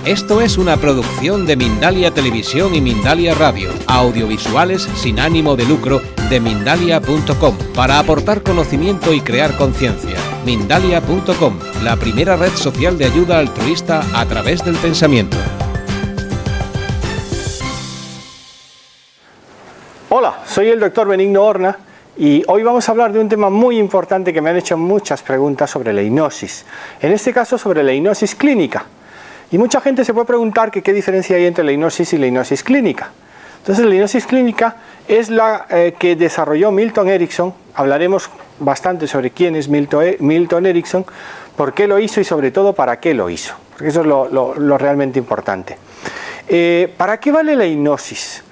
Esto es una producción de Mindalia Televisión y Mindalia Radio, audiovisuales sin ánimo de lucro de Mindalia.com, para aportar conocimiento y crear conciencia. Mindalia.com, la primera red social de ayuda altruista a través del pensamiento. Hola, soy el doctor Benigno Horna y hoy vamos a hablar de un tema muy importante que me han hecho muchas preguntas sobre la hipnosis. En este caso sobre la hipnosis clínica. Y mucha gente se puede preguntar que qué diferencia hay entre la hipnosis y la hipnosis clínica. Entonces la hipnosis clínica es la que desarrolló Milton Erickson. Hablaremos bastante sobre quién es Milton Erickson, por qué lo hizo y sobre todo para qué lo hizo. Porque eso es lo realmente importante. ¿Para qué vale la hipnosis?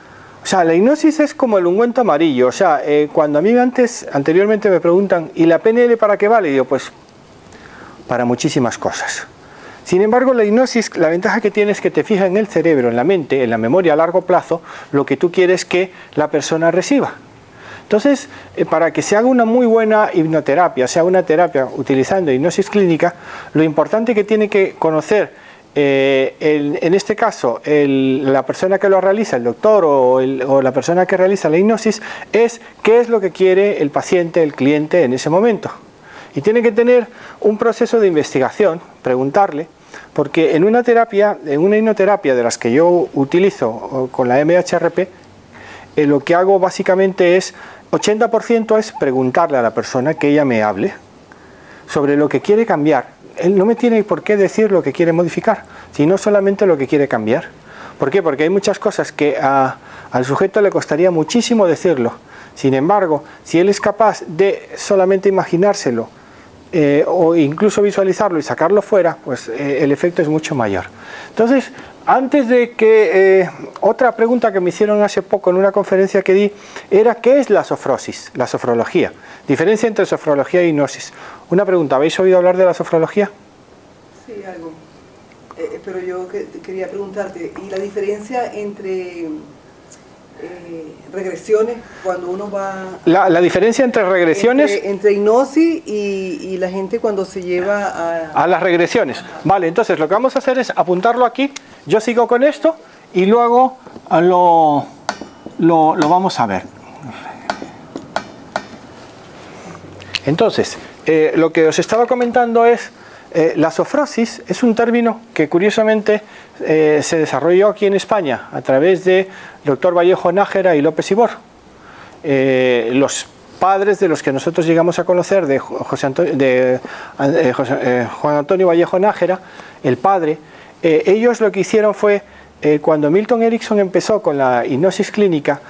O sea, la hipnosis es como el ungüento amarillo. O sea, cuando a mí anteriormente me preguntan, ¿y la PNL para qué vale? Y digo, pues, para muchísimas cosas. Sin embargo, la hipnosis, la ventaja que tiene es que te fija en el cerebro, en la mente, en la memoria a largo plazo, lo que tú quieres que la persona reciba. Entonces, para que se haga una muy buena hipnoterapia, o sea, una terapia utilizando hipnosis clínica, lo importante que tiene que conocer, en este caso, la persona que lo realiza, el doctor o la persona que realiza la hipnosis, es qué es lo que quiere el paciente, el cliente en ese momento. Y tiene que tener un proceso de investigación, preguntarle, porque en una hipnoterapia de las que yo utilizo con la MHRP, lo que hago básicamente es, 80% es preguntarle a la persona que ella me hable sobre lo que quiere cambiar. Él no me tiene por qué decir lo que quiere modificar, sino solamente lo que quiere cambiar. ¿Por qué? Porque hay muchas cosas que al sujeto le costaría muchísimo decirlo. Sin embargo, si él es capaz de solamente imaginárselo, o incluso visualizarlo y sacarlo fuera, pues el efecto es mucho mayor. Entonces, antes de que otra pregunta que me hicieron hace poco en una conferencia que di era ¿qué es la sofrosis? La sofrología. Diferencia entre sofrología y hipnosis. Una pregunta, ¿habéis oído hablar de la sofrología? Sí, algo. Pero yo quería preguntarte, ¿y la diferencia entre regresiones, cuando uno va... La diferencia entre regresiones... Entre hipnosis y la gente cuando se lleva a las regresiones. Vale, entonces lo que vamos a hacer es apuntarlo aquí. Yo sigo con esto y luego lo vamos a ver. Entonces, lo que os estaba comentando es... la sofrosis es un término que curiosamente se desarrolló aquí en España a través de Dr. Vallejo Nájera y López Ibor. Los padres de los que nosotros llegamos a conocer, de Juan Antonio Vallejo Nájera, el padre, ellos lo que hicieron fue, cuando Milton Erickson empezó con la hipnosis clínica,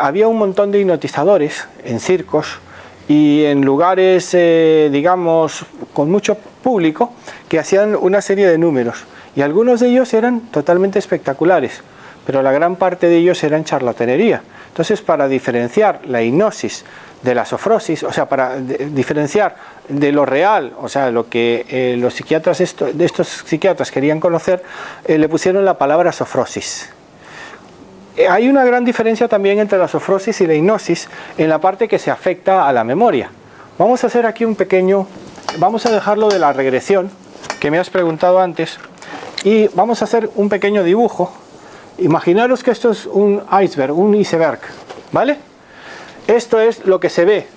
había un montón de hipnotizadores en circos y en lugares, digamos, con mucho público, que hacían una serie de números. Y algunos de ellos eran totalmente espectaculares, pero la gran parte de ellos eran charlatanería. Entonces, para diferenciar la hipnosis de la sofrosis, o sea, para diferenciar de lo real, o sea, lo que los psiquiatras, estos psiquiatras querían conocer, le pusieron la palabra sofrosis. Hay una gran diferencia también entre la sofrosis y la hipnosis en la parte que se afecta a la memoria. Vamos a hacer aquí vamos a dejarlo de la regresión que me has preguntado antes y vamos a hacer un pequeño dibujo. Imaginaros que esto es un iceberg, ¿vale? Esto es lo que se ve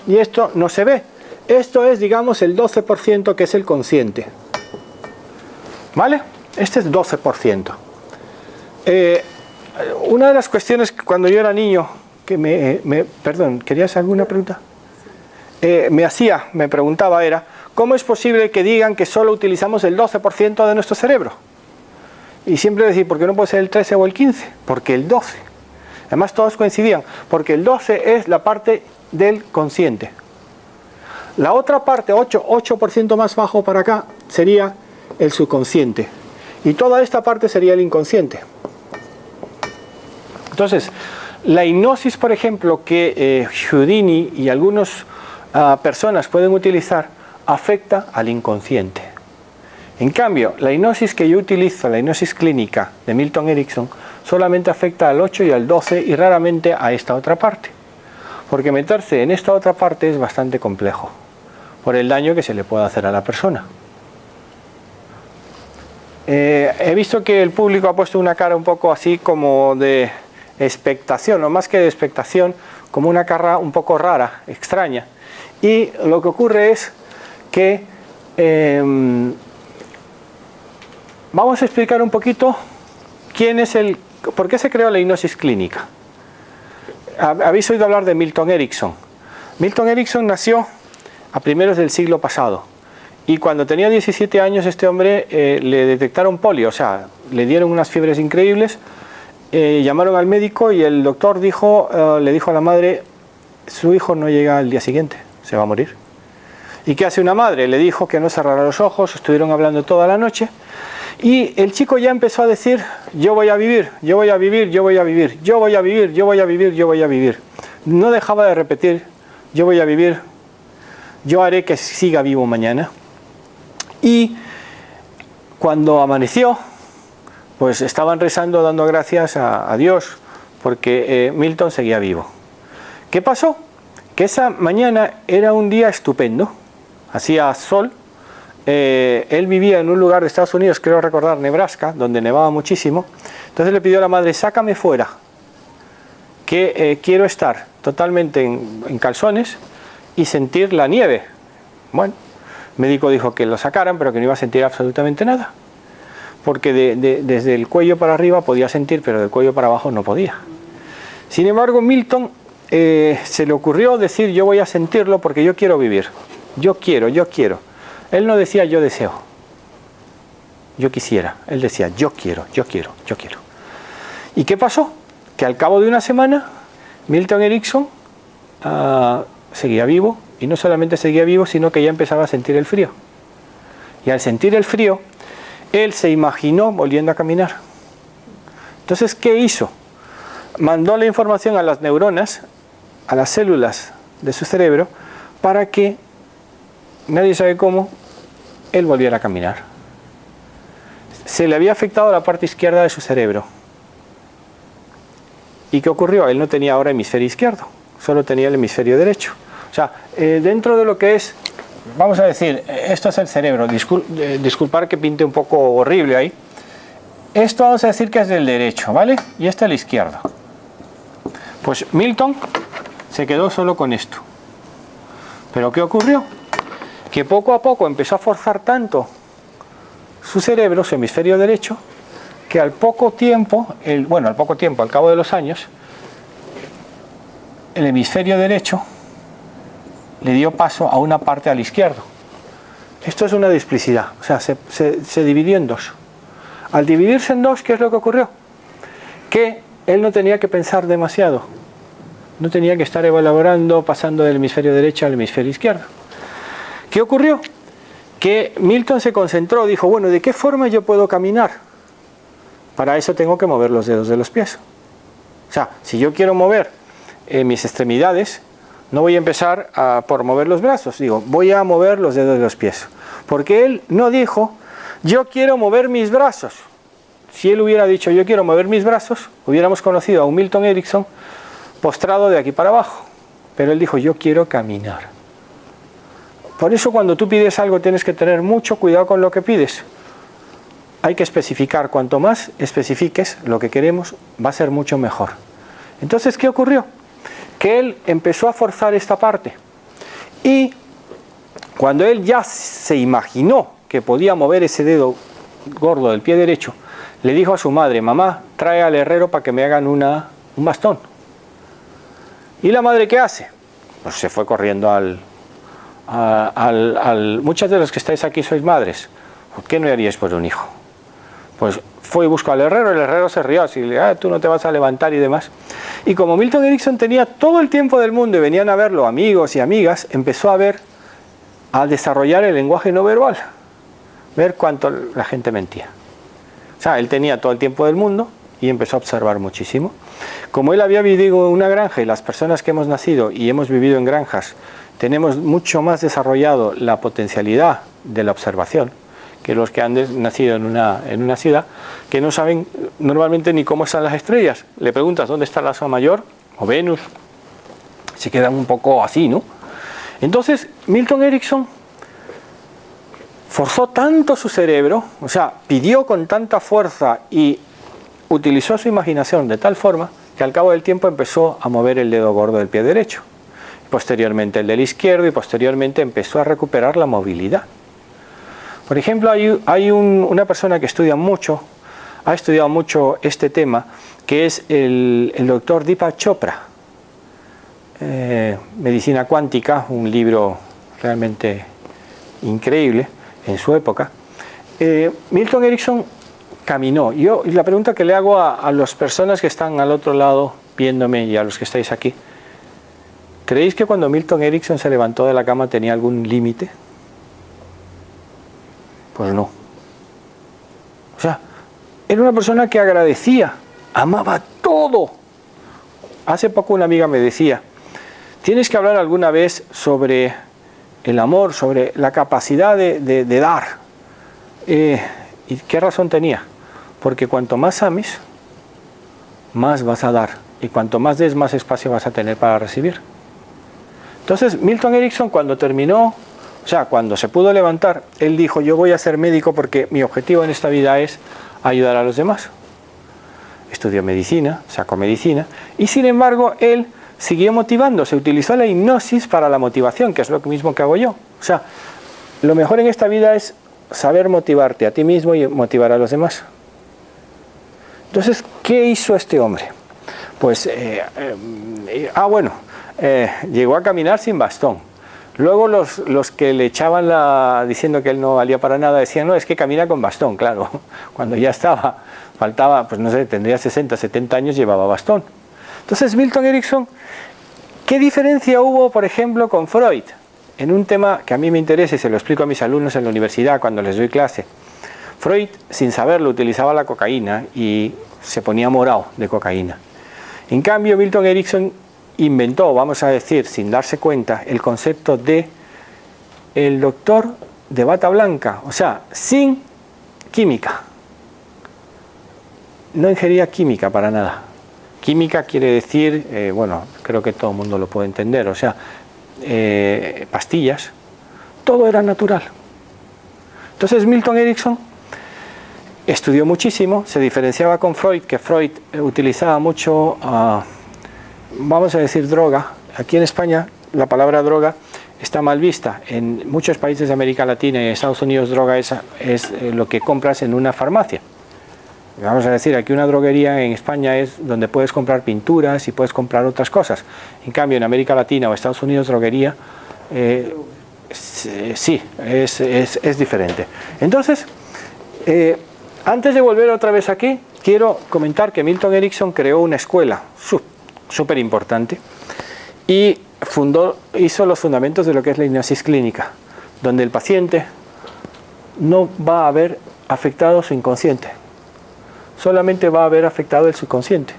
y esto no se ve. Esto es, digamos, el 12% que es el consciente, ¿vale? Este es 12%. Una de las cuestiones que cuando yo era niño, perdón, ¿querías alguna pregunta? Me preguntaba era, ¿cómo es posible que digan que solo utilizamos el 12% de nuestro cerebro? Y siempre decía, ¿por qué no puede ser el 13 o el 15? Porque el 12. Además todos coincidían, porque el 12 es la parte del consciente. La otra parte, 8% más bajo para acá, sería el subconsciente. Y toda esta parte sería el inconsciente. Entonces, la hipnosis, por ejemplo, que Houdini y algunas personas pueden utilizar, afecta al inconsciente. En cambio, la hipnosis que yo utilizo, la hipnosis clínica de Milton Erickson, solamente afecta al 8 y al 12 y raramente a esta otra parte. Porque meterse en esta otra parte es bastante complejo, por el daño que se le puede hacer a la persona. he visto que el público ha puesto una cara un poco así como de expectación, o más que de expectación, como una cara un poco rara, extraña. Y lo que ocurre es que vamos a explicar un poquito por qué se creó la hipnosis clínica. Habéis oído hablar de Milton Erickson. Milton Erickson nació a primeros del siglo pasado y cuando tenía 17 años este hombre le detectaron polio, o sea, le dieron unas fiebres increíbles, llamaron al médico y el doctor le dijo a la madre, su hijo no llega al día siguiente, se va a morir. ¿Y qué hace una madre? Le dijo que no cerrara los ojos, estuvieron hablando toda la noche y el chico ya empezó a decir, yo voy a vivir, yo voy a vivir, yo voy a vivir, yo voy a vivir, yo voy a vivir, yo voy a vivir. No dejaba de repetir, yo voy a vivir, yo haré que siga vivo mañana. Y cuando amaneció, pues estaban rezando, dando gracias a Dios, porque Milton seguía vivo. ¿Qué pasó? Que esa mañana era un día estupendo, hacía sol, él vivía en un lugar de Estados Unidos, creo recordar, Nebraska, donde nevaba muchísimo, entonces le pidió a la madre, sácame fuera, que quiero estar totalmente en calzones y sentir la nieve. Bueno, el médico dijo que lo sacaran, pero que no iba a sentir absolutamente nada, porque desde el cuello para arriba podía sentir, pero del cuello para abajo no podía. Sin embargo, Milton se le ocurrió decir, yo voy a sentirlo porque yo quiero vivir, yo quiero. Él no decía yo deseo, yo quisiera, él decía yo quiero. ¿Y qué pasó? Que al cabo de una semana Milton Erickson seguía vivo, y no solamente seguía vivo, sino que ya empezaba a sentir el frío. Y al sentir el frío, él se imaginó volviendo a caminar. Entonces, ¿qué hizo? Mandó la información a las neuronas, a las células de su cerebro, para que, nadie sabe cómo, él volviera a caminar. Se le había afectado la parte izquierda de su cerebro. ¿Y qué ocurrió? Él no tenía ahora hemisferio izquierdo, solo tenía el hemisferio derecho. O sea, dentro de lo que es, vamos a decir, esto es el cerebro, disculpar que pinte un poco horrible ahí. Esto vamos a decir que es del derecho, ¿vale? Y este el izquierdo. Pues Milton se quedó solo con esto. ¿Pero qué ocurrió? Que poco a poco empezó a forzar tanto su cerebro, su hemisferio derecho, que al poco tiempo, al cabo de los años, el hemisferio derecho le dio paso a una parte al izquierdo. Esto es una displicidad, o sea, se dividió en dos. Al dividirse en dos, ¿qué es lo que ocurrió? Que él no tenía que pensar demasiado, no tenía que estar elaborando, pasando del hemisferio derecho al hemisferio izquierdo. ¿Qué ocurrió? Que Milton se concentró, dijo, bueno, ¿de qué forma yo puedo caminar? Para eso tengo que mover los dedos de los pies. O sea, si yo quiero mover mis extremidades, no voy a empezar por mover los brazos, digo, voy a mover los dedos de los pies. Porque él no dijo, yo quiero mover mis brazos. Si él hubiera dicho, yo quiero mover mis brazos, hubiéramos conocido a un Milton Erickson postrado de aquí para abajo. Pero él dijo, yo quiero caminar. Por eso cuando tú pides algo tienes que tener mucho cuidado con lo que pides. Hay que especificar, cuanto más especifiques lo que queremos, va a ser mucho mejor. Entonces, ¿qué ocurrió? Que él empezó a forzar esta parte. Y cuando él ya se imaginó que podía mover ese dedo gordo del pie derecho, le dijo a su madre, mamá, trae al herrero para que me hagan un bastón. ¿Y la madre qué hace? Pues se fue corriendo muchas de los que estáis aquí sois madres. ¿Por qué no haríais por un hijo? Pues fue y buscó al herrero, el herrero se rió, así, tú no te vas a levantar y demás. Y como Milton Erickson tenía todo el tiempo del mundo y venían a verlo amigos y amigas, empezó a desarrollar el lenguaje no verbal, ver cuánto la gente mentía. O sea, él tenía todo el tiempo del mundo y empezó a observar muchísimo. Como él había vivido en una granja y las personas que hemos nacido y hemos vivido en granjas, tenemos mucho más desarrollado la potencialidad de la observación que los que han nacido en una ciudad, que no saben normalmente ni cómo están las estrellas. Le preguntas dónde está la Osa Mayor o Venus, se quedan un poco así, ¿no? Entonces Milton Erickson forzó tanto su cerebro, o sea, pidió con tanta fuerza y utilizó su imaginación de tal forma que al cabo del tiempo empezó a mover el dedo gordo del pie derecho, posteriormente el del izquierdo y posteriormente empezó a recuperar la movilidad. Por ejemplo, hay una persona que ha estudiado mucho este tema, que es el doctor Deepak Chopra, Medicina Cuántica, un libro realmente increíble en su época. Milton Erickson caminó. Y la pregunta que le hago a las personas que están al otro lado viéndome y a los que estáis aquí, ¿creéis que cuando Milton Erickson se levantó de la cama tenía algún límite? Pues no. O sea, era una persona que agradecía, amaba todo. Hace poco una amiga me decía, tienes que hablar alguna vez sobre el amor, sobre la capacidad de dar. ¿Y qué razón tenía? Porque cuanto más ames, más vas a dar. Y cuanto más des, más espacio vas a tener para recibir. Entonces, Milton Erickson, cuando terminó, o sea, cuando se pudo levantar, él dijo, yo voy a ser médico porque mi objetivo en esta vida es ayudar a los demás. Estudió medicina, sacó medicina, y sin embargo, él siguió motivándose, utilizó la hipnosis para la motivación, que es lo mismo que hago yo. O sea, lo mejor en esta vida es saber motivarte a ti mismo y motivar a los demás. Entonces, ¿qué hizo este hombre? Pues, llegó a caminar sin bastón. Luego los que le echaban diciendo que él no valía para nada, decían, no, es que camina con bastón, claro. Cuando ya faltaba, pues no sé, tendría 60, 70 años, llevaba bastón. Entonces, Milton Erickson, ¿qué diferencia hubo, por ejemplo, con Freud? En un tema que a mí me interesa y se lo explico a mis alumnos en la universidad cuando les doy clase. Freud, sin saberlo, utilizaba la cocaína y se ponía morado de cocaína. En cambio, Milton Erickson inventó, vamos a decir, sin darse cuenta, el concepto de el doctor de bata blanca, o sea, sin química. No ingería química para nada. Química quiere decir, creo que todo el mundo lo puede entender, o sea, pastillas, todo era natural. Entonces Milton Erickson estudió muchísimo, se diferenciaba con Freud, que Freud utilizaba mucho, vamos a decir, droga. Aquí en España la palabra droga está mal vista. En muchos países de América Latina y Estados Unidos droga es lo que compras en una farmacia. Vamos a decir, aquí una droguería en España es donde puedes comprar pinturas y puedes comprar otras cosas. En cambio, en América Latina o Estados Unidos, droguería, sí, es diferente. Entonces, antes de volver otra vez aquí, quiero comentar que Milton Erickson creó una escuela súper importante y hizo los fundamentos de lo que es la hipnosis clínica, donde el paciente no va a haber afectado su inconsciente, solamente va a haber afectado el subconsciente.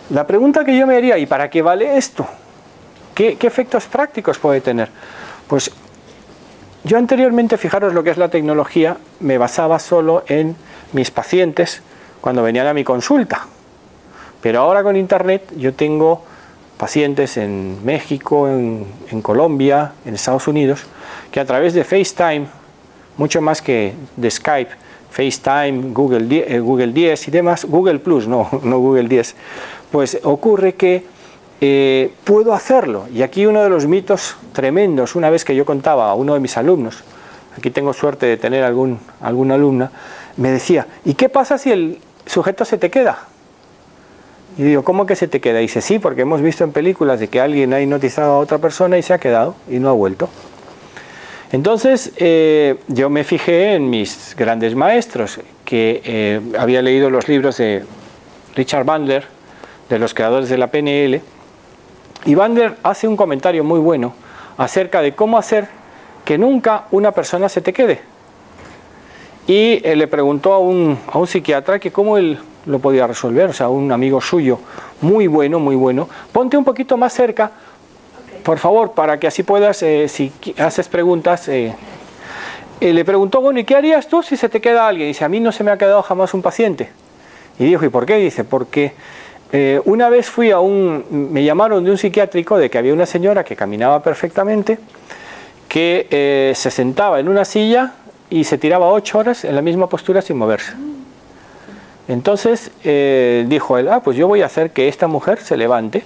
La pregunta que yo me haría, ¿y para qué vale esto? ¿Qué efectos prácticos puede tener? Pues yo anteriormente, fijaros lo que es la tecnología, me basaba solo en mis pacientes cuando venían a mi consulta. Pero ahora con internet yo tengo pacientes en México, en Colombia, en Estados Unidos, que a través de FaceTime, mucho más que de Skype, FaceTime, Google 10 y demás, Google Plus, no Google 10, pues ocurre que puedo hacerlo. Y aquí uno de los mitos tremendos, una vez que yo contaba a uno de mis alumnos, aquí tengo suerte de tener alguna alumna, me decía, ¿y qué pasa si el sujeto se te queda? Y digo, ¿cómo que se te queda? Y dice, sí, porque hemos visto en películas de que alguien ha hipnotizado a otra persona y se ha quedado y no ha vuelto. Entonces yo me fijé en mis grandes maestros, que había leído los libros de Richard Bandler, de los creadores de la PNL, y Bandler hace un comentario muy bueno acerca de cómo hacer que nunca una persona se te quede. Y le preguntó a un psiquiatra que cómo él lo podía resolver, o sea, un amigo suyo muy bueno, ponte un poquito más cerca, por favor, para que así puedas, si haces preguntas, le preguntó, bueno, ¿y qué harías tú si se te queda alguien? Dice, a mí no se me ha quedado jamás un paciente. Y dijo, ¿y por qué? Dice, porque una vez me llamaron de un psiquiátrico de que había una señora que caminaba perfectamente, que se sentaba en una silla y se tiraba 8 horas en la misma postura sin moverse. Entonces dijo él, pues yo voy a hacer que esta mujer se levante.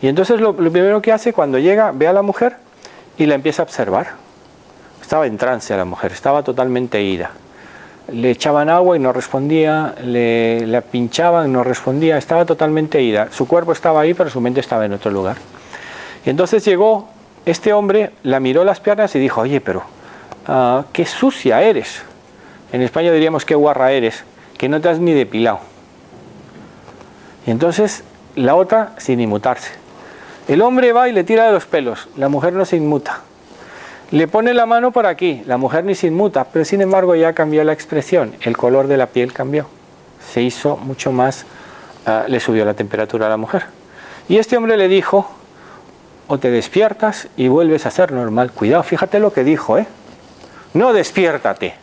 Y entonces lo primero que hace cuando llega, ve a la mujer y la empieza a observar. Estaba en trance la mujer, estaba totalmente ida. Le echaban agua y no respondía, le pinchaban y no respondía, estaba totalmente ida. Su cuerpo estaba ahí, pero su mente estaba en otro lugar. Y entonces llegó este hombre, la miró las piernas y dijo, oye, pero qué sucia eres. En España diríamos qué guarra eres, que no te has ni depilado. Y entonces la otra sin inmutarse. El hombre va y le tira de los pelos, la mujer no se inmuta. Le pone la mano por aquí, la mujer ni se inmuta, pero sin embargo ya cambió la expresión, el color de la piel cambió. Se hizo mucho más, le subió la temperatura a la mujer. Y este hombre le dijo, o te despiertas y vuelves a ser normal. Cuidado, fíjate lo que dijo, no despiértate.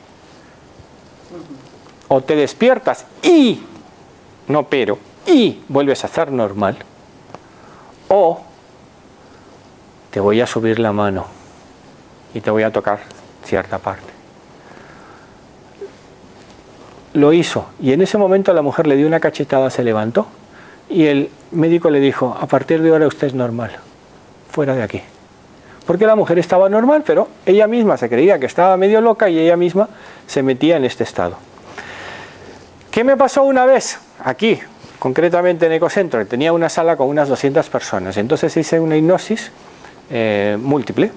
O te despiertas y, no pero, y vuelves a ser normal. O te voy a subir la mano y te voy a tocar cierta parte. Lo hizo y en ese momento la mujer le dio una cachetada, se levantó y el médico le dijo, a partir de ahora usted es normal, fuera de aquí. Porque la mujer estaba normal, pero ella misma se creía que estaba medio loca y ella misma se metía en este estado. ¿Qué me pasó una vez? Aquí, concretamente en Ecocentro, que tenía una sala con unas 200 personas. Entonces hice una hipnosis múltiple.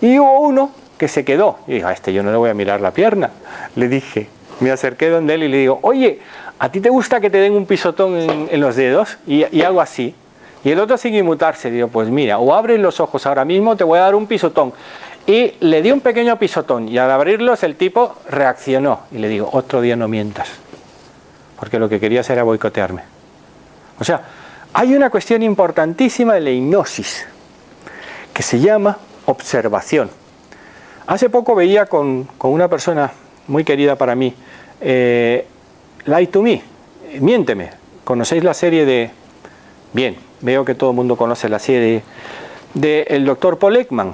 Y hubo uno que se quedó. Y dije, a este yo no le voy a mirar la pierna. Le dije, me acerqué donde él y le digo, oye, ¿a ti te gusta que te den un pisotón en los dedos? Y hago así. Y el otro sin inmutarse. Digo, pues mira, o abres los ojos ahora mismo, te voy a dar un pisotón. Y le di un pequeño pisotón. Y al abrirlos el tipo reaccionó. Y le digo, otro día no mientas. Porque lo que querías era boicotearme. O sea, hay una cuestión importantísima de la hipnosis, que se llama observación. Hace poco veía con una persona muy querida para mí, Lie to Me, Miénteme. ¿Conocéis la serie de...? Bien, veo que todo el mundo conoce la serie del doctor Paul Ekman.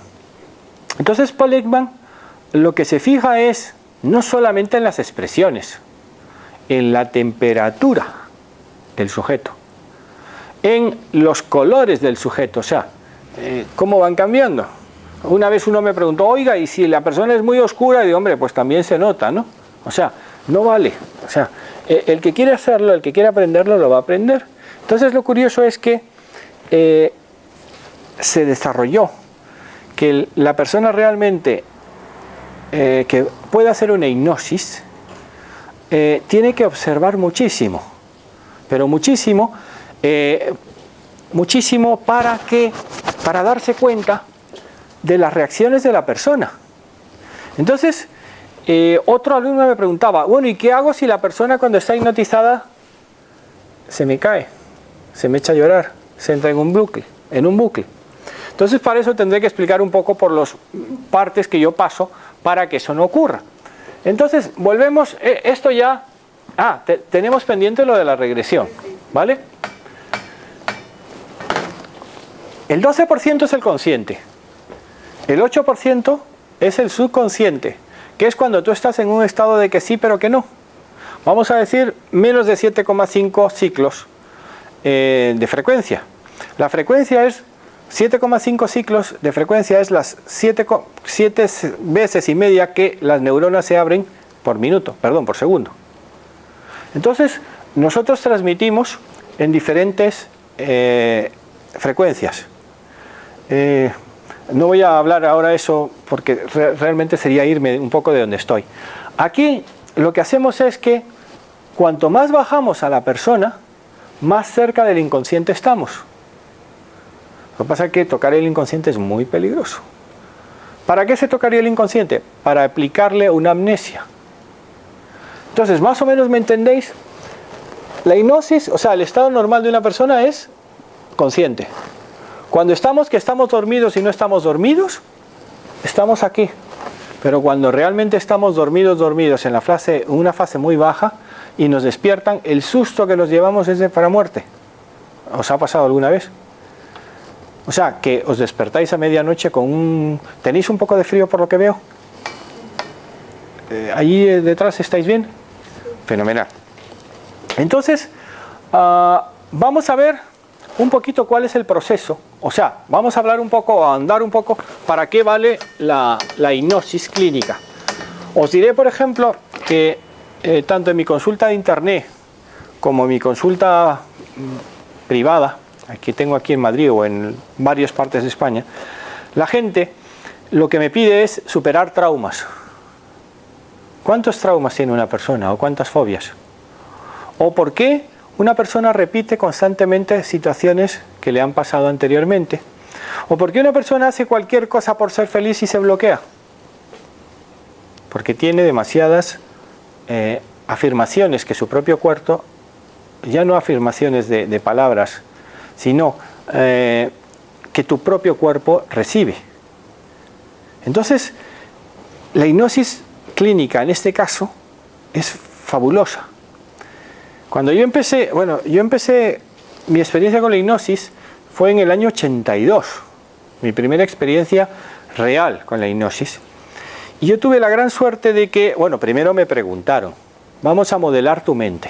Entonces Paul Ekman lo que se fija es no solamente en las expresiones, en la temperatura del sujeto, en los colores del sujeto, o sea, cómo van cambiando. Una vez uno me preguntó, oiga, y si la persona es muy oscura, y digo, hombre, pues también se nota, ¿no? O sea, no vale. O sea, el que quiere hacerlo, el que quiere aprenderlo, lo va a aprender. Entonces lo curioso es que se desarrolló que la persona realmente que pueda hacer una hipnosis tiene que observar muchísimo, pero muchísimo, muchísimo para darse cuenta de las reacciones de la persona. Entonces, otro alumno me preguntaba, bueno, ¿y qué hago si la persona cuando está hipnotizada se me cae, se me echa a llorar, se entra en un bucle? Entonces, para eso tendré que explicar un poco por las partes que yo paso para que eso no ocurra. Entonces, volvemos, esto ya, tenemos pendiente lo de la regresión, ¿vale? El 12% es el consciente, el 8% es el subconsciente, que es cuando tú estás en un estado de que sí pero que no. Vamos a decir menos de 7,5 ciclos de frecuencia. La frecuencia es 7,5 ciclos de frecuencia, es las 7 veces y media que las neuronas se abren por segundo. Entonces, nosotros transmitimos en diferentes frecuencias. No voy a hablar ahora eso porque realmente sería irme un poco de donde estoy. Aquí lo que hacemos es que cuanto más bajamos a la persona, más cerca del inconsciente estamos. Lo que pasa es que tocar el inconsciente es muy peligroso. ¿Para qué se tocaría el inconsciente? Para aplicarle una amnesia. Entonces, más o menos me entendéis. La hipnosis, o sea, el estado normal de una persona es consciente. Cuando estamos dormidos y no estamos dormidos, estamos aquí. Pero cuando realmente estamos dormidos en una fase muy baja y nos despiertan, el susto que nos llevamos es para muerte. ¿Os ha pasado alguna vez? O sea, que os despertáis a medianoche con un... ¿Tenéis un poco de frío por lo que veo? ¿Allí detrás estáis bien? Fenomenal. Entonces, vamos a ver un poquito cuál es el proceso. O sea, vamos a hablar un poco, a andar un poco, para qué vale la hipnosis clínica. Os diré, por ejemplo, que tanto en mi consulta de internet como en mi consulta privada, que tengo aquí en Madrid o en varias partes de España, la gente lo que me pide es superar traumas. ¿Cuántos traumas tiene una persona o cuántas fobias? ¿O por qué una persona repite constantemente situaciones que le han pasado anteriormente? ¿O por qué una persona hace cualquier cosa por ser feliz y se bloquea? Porque tiene demasiadas afirmaciones que su propio cuerpo, ya no afirmaciones de palabras, sino que tu propio cuerpo recibe. Entonces, la hipnosis clínica en este caso es fabulosa. Cuando yo empecé, mi experiencia con la hipnosis fue en el año 82, mi primera experiencia real con la hipnosis. Y yo tuve la gran suerte de que, primero me preguntaron, vamos a modelar tu mente.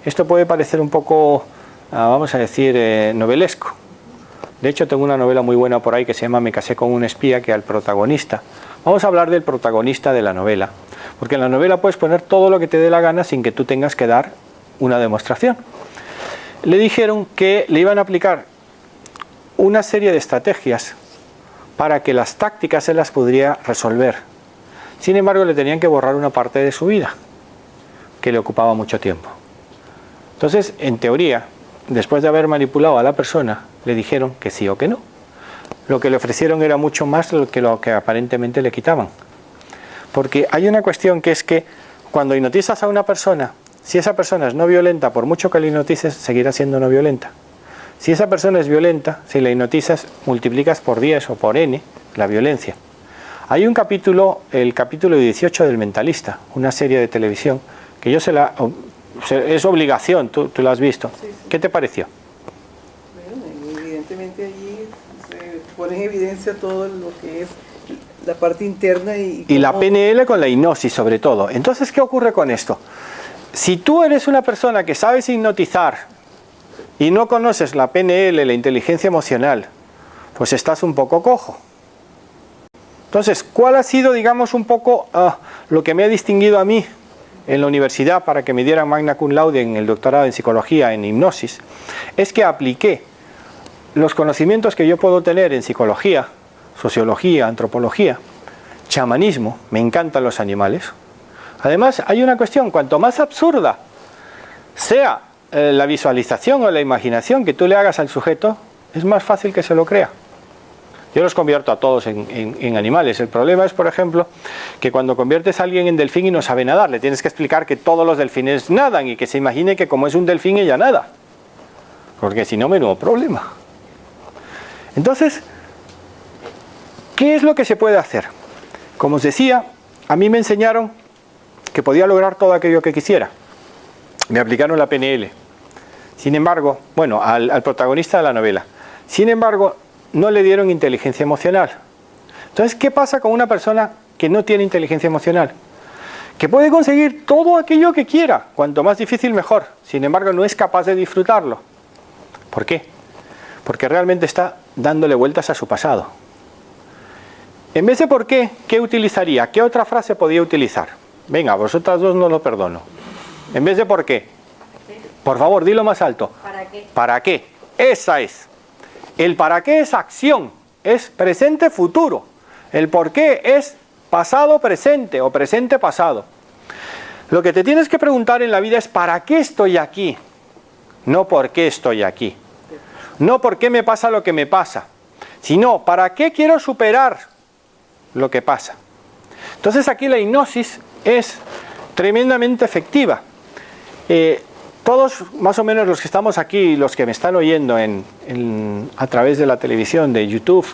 Esto puede parecer un poco, vamos a decir, novelesco. De hecho, tengo una novela muy buena por ahí que se llama Me casé con un espía, que al protagonista. Vamos a hablar del protagonista de la novela. Porque en la novela puedes poner todo lo que te dé la gana sin que tú tengas que dar una demostración. Le dijeron que le iban a aplicar una serie de estrategias para que las tácticas se las pudiera resolver. Sin embargo, le tenían que borrar una parte de su vida, que le ocupaba mucho tiempo. Entonces, en teoría, después de haber manipulado a la persona, le dijeron que sí o que no. Lo que le ofrecieron era mucho más que lo que aparentemente le quitaban. Porque hay una cuestión que es que cuando hipnotizas a una persona, si esa persona es no violenta, por mucho que la hipnotices, seguirá siendo no violenta. Si esa persona es violenta, si la hipnotizas, multiplicas por 10 o por n la violencia. Hay un capítulo, el capítulo 18 del Mentalista, una serie de televisión, que yo es obligación, tú lo has visto. Sí, sí. ¿Qué te pareció? Bueno, evidentemente allí se pone en evidencia todo lo que es la parte interna y la PNL con la hipnosis sobre todo. Entonces, ¿qué ocurre con esto? Si tú eres una persona que sabes hipnotizar y no conoces la PNL, la inteligencia emocional, pues estás un poco cojo. Entonces, ¿cuál ha sido, digamos, un poco lo que me ha distinguido a mí en la universidad para que me dieran magna cum laude en el doctorado en psicología, en hipnosis? Es que apliqué los conocimientos que yo puedo tener en psicología, sociología, antropología, chamanismo, me encantan los animales. Además, hay una cuestión, cuanto más absurda sea la visualización o la imaginación que tú le hagas al sujeto, es más fácil que se lo crea. Yo los convierto a todos en animales. El problema es, por ejemplo, que cuando conviertes a alguien en delfín y no sabe nadar, le tienes que explicar que todos los delfines nadan y que se imagine que como es un delfín ella nada. Porque si no, menudo problema. Entonces, ¿qué es lo que se puede hacer? Como os decía, a mí me enseñaron que podía lograr todo aquello que quisiera. Me aplicaron la PNL. Sin embargo, al protagonista de la novela. Sin embargo, no le dieron inteligencia emocional. Entonces, ¿qué pasa con una persona que no tiene inteligencia emocional? Que puede conseguir todo aquello que quiera, cuanto más difícil mejor. Sin embargo, no es capaz de disfrutarlo. ¿Por qué? Porque realmente está dándole vueltas a su pasado. En vez de por qué, ¿qué utilizaría? ¿Qué otra frase podía utilizar? Venga, vosotras dos no lo perdono. En vez de por qué. Por favor, dilo más alto. ¿Para qué? ¿Para qué? Esa es. El para qué es acción, es presente futuro. El por qué es pasado presente o presente pasado. Lo que te tienes que preguntar en la vida es ¿para qué estoy aquí? No por qué estoy aquí. No por qué me pasa lo que me pasa, sino ¿para qué quiero superar lo que pasa? Entonces aquí la hipnosis es tremendamente efectiva. Todos, más o menos los que estamos aquí, los que me están oyendo a través de la televisión, de YouTube,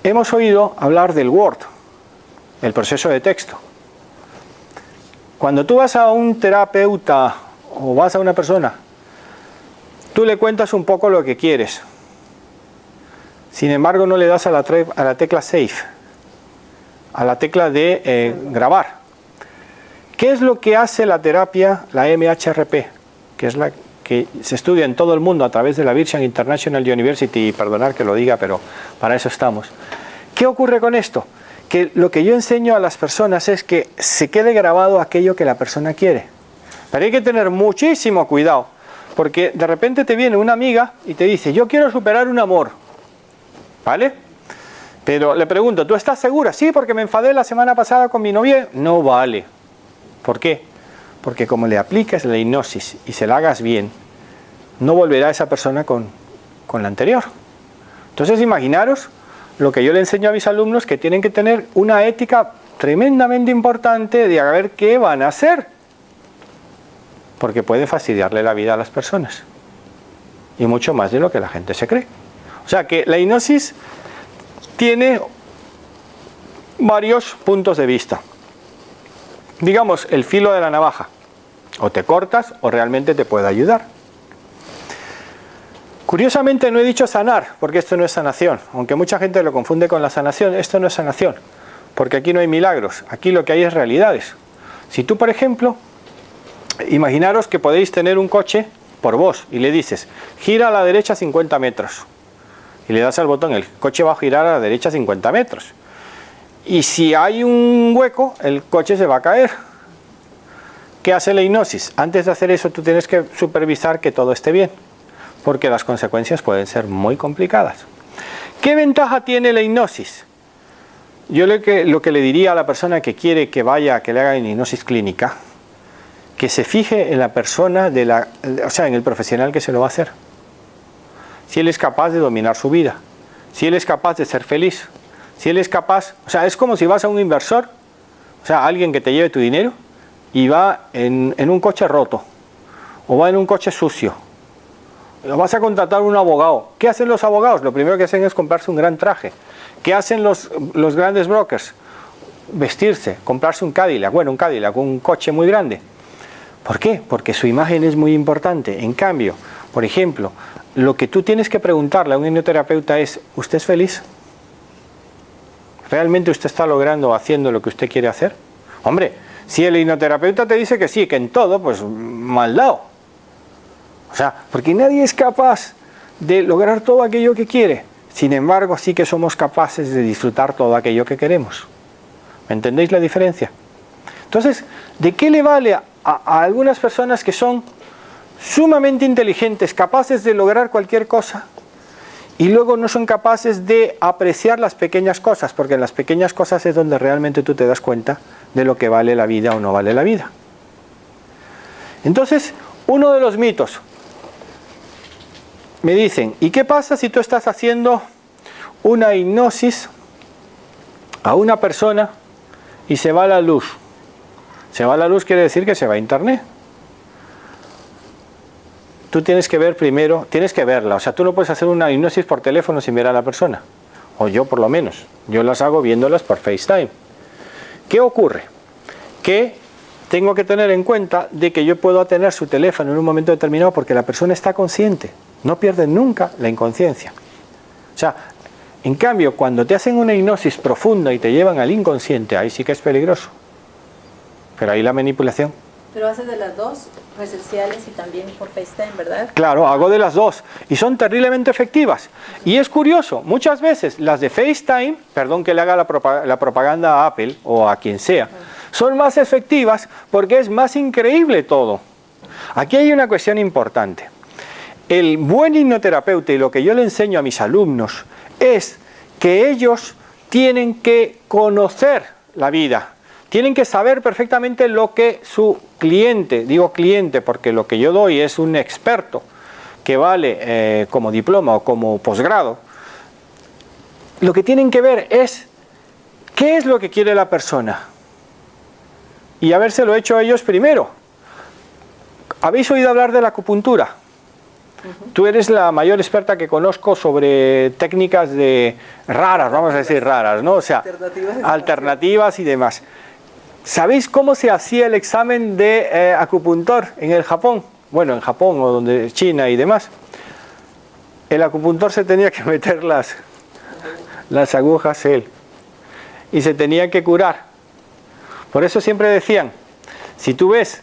hemos oído hablar del Word, el proceso de texto. Cuando tú vas a un terapeuta o vas a una persona tú le cuentas un poco lo que quieres. Sin embargo, no le das a la tecla Save, a la tecla de grabar. ¿Qué es lo que hace la terapia, la MHRP? Que es la que se estudia en todo el mundo a través de la Virgin International University, y perdonad que lo diga, pero para eso estamos. ¿Qué ocurre con esto? Que lo que yo enseño a las personas es que se quede grabado aquello que la persona quiere. Pero hay que tener muchísimo cuidado, porque de repente te viene una amiga y te dice, yo quiero superar un amor, ¿vale? Pero le pregunto, ¿tú estás segura? Sí, porque me enfadé la semana pasada con mi novia. No vale. ¿Por qué? Porque como le apliques la hipnosis y se la hagas bien, no volverá esa persona con la anterior. Entonces imaginaros lo que yo le enseño a mis alumnos, que tienen que tener una ética tremendamente importante de a ver qué van a hacer, porque puede fastidiarle la vida a las personas, y mucho más de lo que la gente se cree. O sea que la hipnosis tiene varios puntos de vista. Digamos, el filo de la navaja. O te cortas o realmente te puede ayudar. Curiosamente no he dicho sanar, porque esto no es sanación. Aunque mucha gente lo confunde con la sanación, esto no es sanación. Porque aquí no hay milagros, aquí lo que hay es realidades. Si tú, por ejemplo, imaginaros que podéis tener un coche por vos y le dices, gira a la derecha 50 metros. Y le das al botón, el coche va a girar a la derecha 50 metros. Y si hay un hueco, el coche se va a caer. ¿Qué hace la hipnosis? Antes de hacer eso, tú tienes que supervisar que todo esté bien, porque las consecuencias pueden ser muy complicadas. ¿Qué ventaja tiene la hipnosis? Yo lo que le diría a la persona que quiere que vaya, que le haga hipnosis clínica, que se fije en la persona, o sea, en el profesional que se lo va a hacer. Si él es capaz de dominar su vida, si él es capaz de ser feliz, si él es capaz, o sea, es como si vas a un inversor, o sea, alguien que te lleve tu dinero y va en un coche roto, o va en un coche sucio, o vas a contratar un abogado. ¿Qué hacen los abogados? Lo primero que hacen es comprarse un gran traje. ¿Qué hacen los grandes brokers? Vestirse, comprarse un Cadillac, un coche muy grande. ¿Por qué? Porque su imagen es muy importante. En cambio, por ejemplo, lo que tú tienes que preguntarle a un hipnoterapeuta es, ¿usted es feliz? ¿Realmente usted está logrando, haciendo lo que usted quiere hacer? Hombre, si el hipnoterapeuta te dice que sí, que en todo, pues mal dado. O sea, porque nadie es capaz de lograr todo aquello que quiere. Sin embargo, sí que somos capaces de disfrutar todo aquello que queremos. ¿Me entendéis la diferencia? Entonces, ¿de qué le vale a algunas personas que son sumamente inteligentes, capaces de lograr cualquier cosa, y luego no son capaces de apreciar las pequeñas cosas? Porque en las pequeñas cosas es donde realmente tú te das cuenta de lo que vale la vida o no vale la vida. Entonces, uno de los mitos, me dicen, ¿y qué pasa si tú estás haciendo una hipnosis a una persona y se va la luz? Se va la luz quiere decir que se va a internet. Tú tienes que ver primero, tienes que verla. O sea, tú no puedes hacer una hipnosis por teléfono sin ver a la persona. O yo por lo menos. Yo las hago viéndolas por FaceTime. ¿Qué ocurre? Que tengo que tener en cuenta de que yo puedo tener su teléfono en un momento determinado porque la persona está consciente. No pierde nunca la inconsciencia. O sea, en cambio, cuando te hacen una hipnosis profunda y te llevan al inconsciente, ahí sí que es peligroso. Pero ahí la manipulación. Pero haces de las dos, presenciales y también por FaceTime, ¿verdad? Claro, hago de las dos. Y son terriblemente efectivas. Y es curioso, muchas veces las de FaceTime, perdón que le haga la propaganda a Apple o a quien sea, son más efectivas porque es más increíble todo. Aquí hay una cuestión importante. El buen hipnoterapeuta, y lo que yo le enseño a mis alumnos, es que ellos tienen que conocer la vida. Tienen que saber perfectamente lo que su cliente, digo cliente porque lo que yo doy es un experto que vale como diploma o como posgrado. Lo que tienen que ver es qué es lo que quiere la persona y habérselo hecho a ellos primero. ¿Habéis oído hablar de la acupuntura? Tú eres la mayor experta que conozco sobre técnicas raras, vamos a decir raras, ¿no? O sea, alternativas y demás. ¿Sabéis cómo se hacía el examen de acupuntor en el Japón? bueno, en Japón o donde China y demás, el acupuntor se tenía que meter las agujas él y se tenía que curar. Por eso siempre decían, si tú ves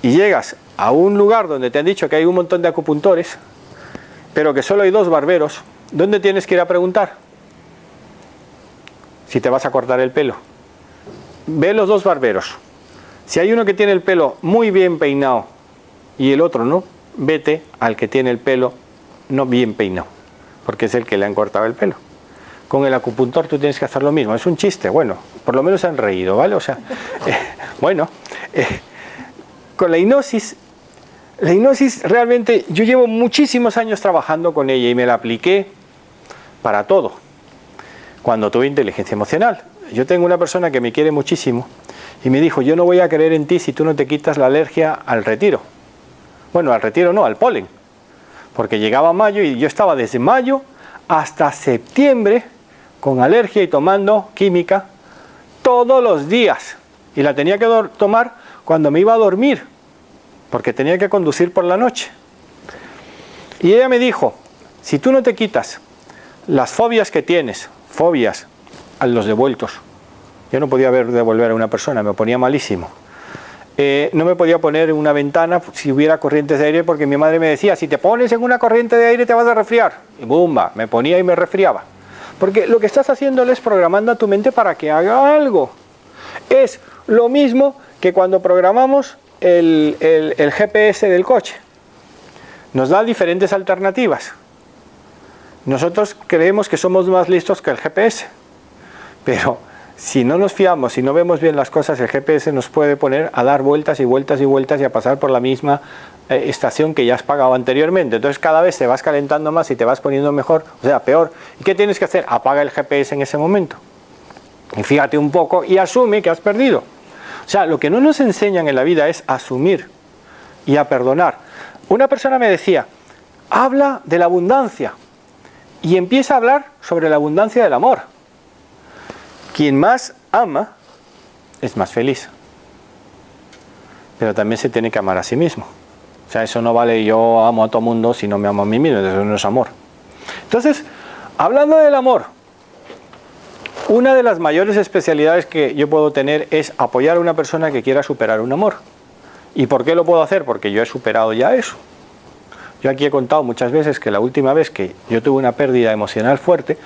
y llegas a un lugar donde te han dicho que hay un montón de acupuntores, pero que solo hay 2 barberos, ¿dónde tienes que ir a preguntar? Si te vas a cortar el pelo. Ve los 2 barberos. Si hay uno que tiene el pelo muy bien peinado y el otro no, vete al que tiene el pelo no bien peinado, porque es el que le han cortado el pelo. Con el acupuntor tú tienes que hacer lo mismo. Es un chiste, bueno, por lo menos se han reído, ¿vale? O sea, con la hipnosis realmente, yo llevo muchísimos años trabajando con ella y me la apliqué para todo. Cuando tuve inteligencia emocional, yo tengo una persona que me quiere muchísimo y me dijo, yo no voy a creer en ti si tú no te quitas la alergia al retiro. Bueno, al retiro no, al polen. Porque llegaba mayo y yo estaba desde mayo hasta septiembre con alergia y tomando química todos los días. Y la tenía que tomar cuando me iba a dormir, porque tenía que conducir por la noche. Y ella me dijo, si tú no te quitas las fobias que tienes, fobias a los devueltos, yo no podía devolver a una persona, me ponía malísimo. No me podía poner en una ventana si hubiera corrientes de aire, porque mi madre me decía, si te pones en una corriente de aire te vas a resfriar. Y ¡bumba! Me ponía y me resfriaba. Porque lo que estás haciendo es programando a tu mente para que haga algo. Es lo mismo que cuando programamos el GPS del coche. Nos da diferentes alternativas. Nosotros creemos que somos más listos que el GPS, pero si no nos fiamos, si no vemos bien las cosas, el GPS nos puede poner a dar vueltas y vueltas y vueltas y a pasar por la misma estación que ya has pagado anteriormente. Entonces cada vez te vas calentando más y te vas poniendo mejor, o sea, peor. ¿Y qué tienes que hacer? Apaga el GPS en ese momento. Y fíjate un poco y asume que has perdido. O sea, lo que no nos enseñan en la vida es asumir y a perdonar. Una persona me decía, habla de la abundancia y empieza a hablar sobre la abundancia del amor. Quien más ama es más feliz, pero también se tiene que amar a sí mismo. O sea, eso no vale, yo amo a todo mundo si no me amo a mí mismo, eso no es amor. Entonces, hablando del amor, una de las mayores especialidades que yo puedo tener es apoyar a una persona que quiera superar un amor. ¿Y por qué lo puedo hacer? Porque yo he superado ya eso. Yo aquí he contado muchas veces que la última vez que yo tuve una pérdida emocional fuerte,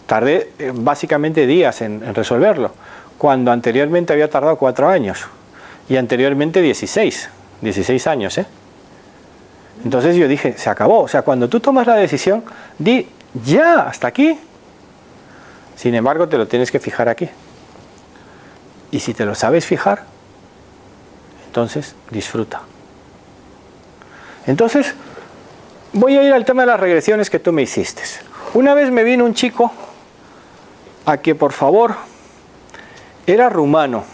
tardé básicamente días en resolverlo, cuando anteriormente había tardado 4 años y anteriormente 16 años. Entonces yo dije, se acabó. O sea, cuando tú tomas la decisión, di ya, hasta aquí. Sin embargo, te lo tienes que fijar aquí. Y si te lo sabes fijar, entonces disfruta. Entonces, voy a ir al tema de las regresiones que tú me hiciste. Una vez me vino un chico a que por favor, era rumano.